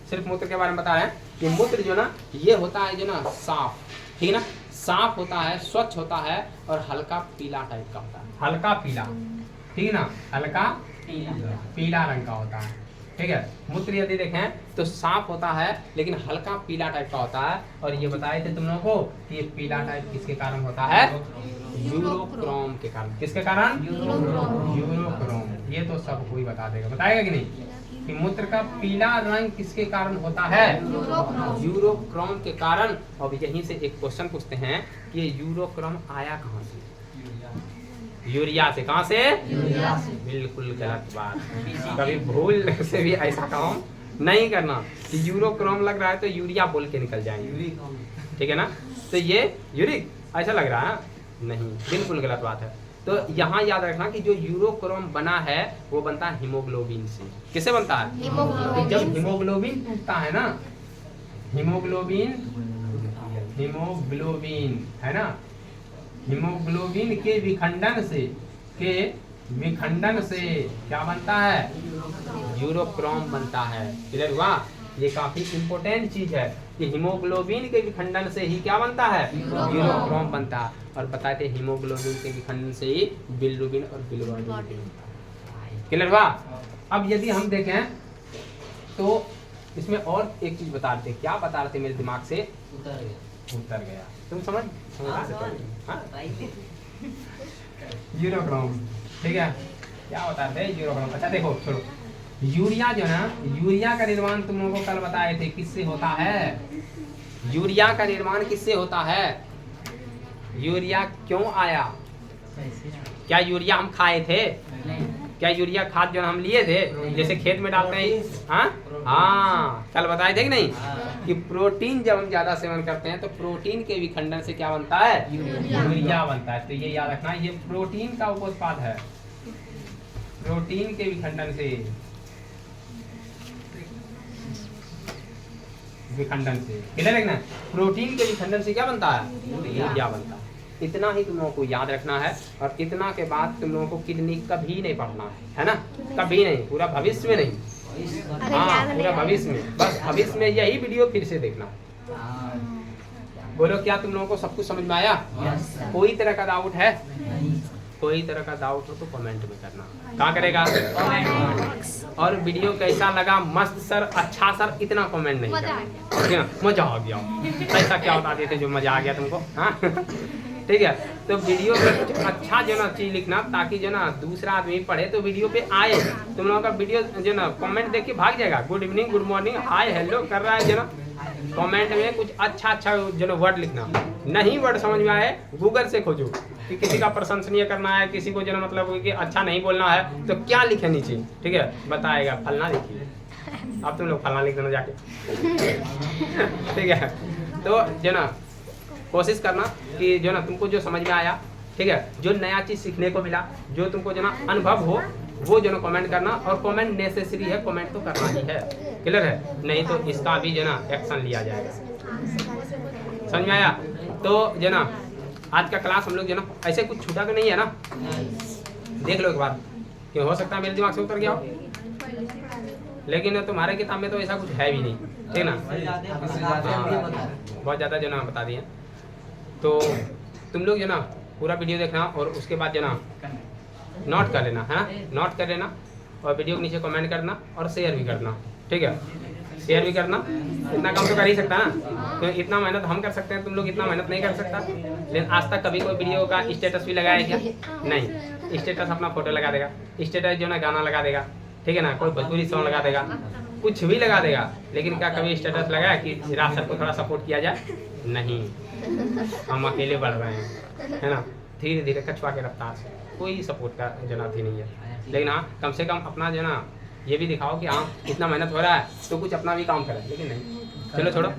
A: सिर्फ मूत्र के बारे में बता रहे हैं कि मूत्र जो ना ये होता है जो ना साफ, ठीक है ना? साफ होता है, स्वच्छ होता है और हल्का पीला टाइप का होता है। हल्का पीला, ठीक है ना? हल्का पीला रंग का होता है, ठीक है? मूत्र यदि देखें तो साफ होता है लेकिन हल्का पीला टाइप का होता है। और ये बताए थे तुम लोगों को कि ये पीला टाइप किसके कारण होता है? यूरोक्रोम के कारण। किसके कारण? यूरोक्रोम। ये तो सब कोई बता देगा, बताएगा कि नहीं? कि मूत्र का पीला रंग किसके कारण होता है? यूरोक्रोम के कारण। अब यहीं से एक क्वेश्चन पूछते हैं कि यूरोक्रोम आया कहाँ से? यूरिया से। कहाँ से? यूरिया से। बिल्कुल गलत बात। कभी भूल से भी ऐसा काम नहीं करना कि यूरोक्रोम लग रहा है तो यूरिया बोल के निकल जाएंगे, ठीक है ना? तो ये यूरिक ऐसा लग रहा है, नहीं, बिल्कुल गलत बात है। तो यहाँ याद रखना कि जो यूरोक्रोम बना है वो बनता है हीमोग्लोबिन से। किससे बनता है? हीमोग्लोबिन। जब हीमोग्लोबिन टूटता है ना, हीमोग्लोबिन है ना, हीमोग्लोबिन के विखंडन से क्या बनता है? यूरोक्रोम बनता है। क्लियर हुआ? ये काफी इंपॉर्टेंट चीज है कि हीमोग्लोबिन के विखंडन से ही क्या बनता है? यूरोक्रोम बनता है। और बताए थे हीमोग्लोबिन के विखंडन से ही बिलिरुबिन और बिलिरुबिन बनता है। क्लियर हुआ? अब यदि हम देखें तो इसमें और एक चीज बता रहे थे। क्या बता रहे थे? मेरे दिमाग से उतर गया। तुम समझ यूरोक्रोम, ठीक है? क्या बता रहे थे? यूरोक्रोम। अच्छा देखो, छोड़ो। यूरिया जो ना, यूरिया का निर्माण तुम लोगों को कल बताए थे किससे होता है? यूरिया का निर्माण किससे होता है? यूरिया क्यों आया? क्या यूरिया हम खाए थे? क्या यूरिया खाद जो हम लिए थे, जैसे खेत में डालते हैं? हाँ, कल बताए थे कि नहीं कि प्रोटीन जब हम ज्यादा सेवन करते हैं तो प्रोटीन के विखंडन से क्या बनता है? यूरिया बनता है। तो ये याद रखना, ये प्रोटीन का उपोत्पाद है। प्रोटीन के विखंडन से, विखंडन से किधर लिखना है? प्रोटीन के विखंडन से क्या बनता है? यूरिया बनता है। इतना ही तुम लोगों को याद रखना है और इतना के बाद तुम लोगों को किडनी कभी नहीं पढ़ना है ना? कभी नहीं, पूरा भविष्य में नहीं। हाँ, पूरा भविष्य में, बस भविष्य में यही वीडियो फिर से देखना। बोलो क्या तुम लोगों को सब कुछ समझ में आया? कोई तरह का डाउट है? कोई तरह का डाउट हो तो कमेंट में करना। क्या करेगा? और वीडियो कैसा लगा? मस्त सर, अच्छा सर, इतना कमेंट नहीं करना। मजा आ गया, ऐसा क्या बताते थे जो मजा आ गया तुमको? हाँ ठीक है, तो वीडियो में कुछ अच्छा जो ना चीज लिखना, ताकि जो ना दूसरा आदमी पढ़े तो वीडियो पे आए। तुम लोगों का वीडियो जो ना कमेंट देख के भाग जाएगा, गुड इवनिंग, गुड मॉर्निंग, हाय, हेलो कर रहा है जो ना। कमेंट में कुछ अच्छा अच्छा जो ना वर्ड लिखना। नहीं वर्ड समझ में आए, गूगल से खोजो कि किसी का प्रशंसनीय करना है, किसी को जो ना मतलब कि अच्छा नहीं बोलना है तो क्या लिखे नीचे, ठीक है, बताएगा फलना लिखिए। अब तुम लोग फलना लिख देना जाके ठीक है। तो जो ना कोशिश करना कि जो ना तुमको जो समझ में आया, ठीक है, जो नया चीज़ सीखने को मिला, जो तुमको जो ना अनुभव हो, वो जो ना कमेंट करना। और कमेंट नेसेसरी है, कमेंट तो करना ही है, क्लियर है? नहीं तो इसका भी जो ना एक्शन लिया जाएगा। समझ में आया? तो जो ना आज का क्लास हम लोग जो ना ऐसे कुछ छूटा तो नहीं है ना? देख लो एक बार, क्यों हो सकता है मेरे दिमाग से उतर गया हो, लेकिन तुम्हारे किताब में तो ऐसा कुछ है भी नहीं, ठीक ना? बहुत ज़्यादा जो ना बता दिए। तो तुम लोग जो ना पूरा वीडियो देखना और उसके बाद जो ना नोट कर लेना, है नोट कर लेना, और वीडियो के नीचे कमेंट करना और शेयर भी करना, ठीक है? शेयर भी करना, इतना काम तो कर ही सकता है ना? तो इतना मेहनत हम कर सकते हैं, तुम लोग इतना मेहनत नहीं कर सकता। लेकिन आज तक कभी कोई वीडियो का स्टेटस भी लगाया क्या? नहीं, स्टेटस अपना फोटो लगा देगा, स्टेटस जो ना गाना लगा देगा, ठीक है ना, कोई भोजपुरी सॉन्ग लगा देगा, कुछ भी लगा देगा। लेकिन क्या कभी स्टेटस लगाया कि राज सर को थोड़ा सपोर्ट किया जाए? नहीं, हम अकेले बढ़ रहे हैं, है ना, धीरे धीरे कछुआ के रफ्तार से, कोई सपोर्ट का जना भी नहीं है। लेकिन हाँ, कम से कम अपना जो ना ये भी दिखाओ कि हाँ इतना मेहनत हो रहा है तो कुछ अपना भी काम करें। लेकिन नहीं, चलो छोड़ो,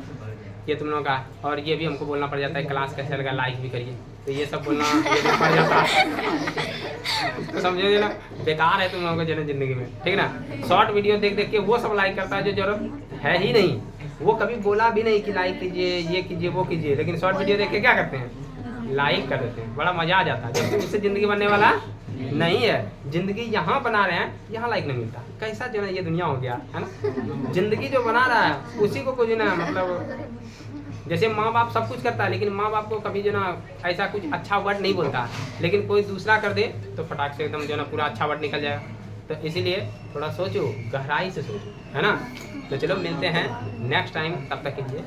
A: ये तुम लोगों का। और ये भी हमको बोलना पड़ जाता है, क्लास कैसे लगा, लाइक भी करिए, तो ये सब बोलना ये भी पड़ जाता है तो समझो ना, बेकार है तुम लोगों को जो जिंदगी में, ठीक है ना? शॉर्ट वीडियो देख देख के वो सब लाइक करता है जो जरूरत है ही नहीं। वो कभी बोला भी नहीं कि लाइक कीजिए, ये कीजिए, वो कीजिए, लेकिन शॉर्ट वीडियो देख के क्या करते हैं? लाइक कर देते हैं। बड़ा मजा आ जाता है, जबकि उससे जिंदगी बनने वाला नहीं है। जिंदगी यहाँ बना रहे हैं, यहाँ लाइक नहीं मिलता। कैसा जो है ये दुनिया हो गया है ना? जिंदगी जो बना रहा है उसी को कुछ ना मतलब, जैसे माँ बाप सब कुछ करता है, लेकिन माँ बाप को कभी जो ना ऐसा कुछ अच्छा वर्ड नहीं बोलता, लेकिन कोई दूसरा कर दे तो फटाक से एकदम जो ना पूरा अच्छा वर्ड निकल जाएगा। तो इसीलिए थोड़ा सोचो, गहराई से सोचो, है ना? तो चलो मिलते हैं नेक्स्ट टाइम, तब तक के लिए।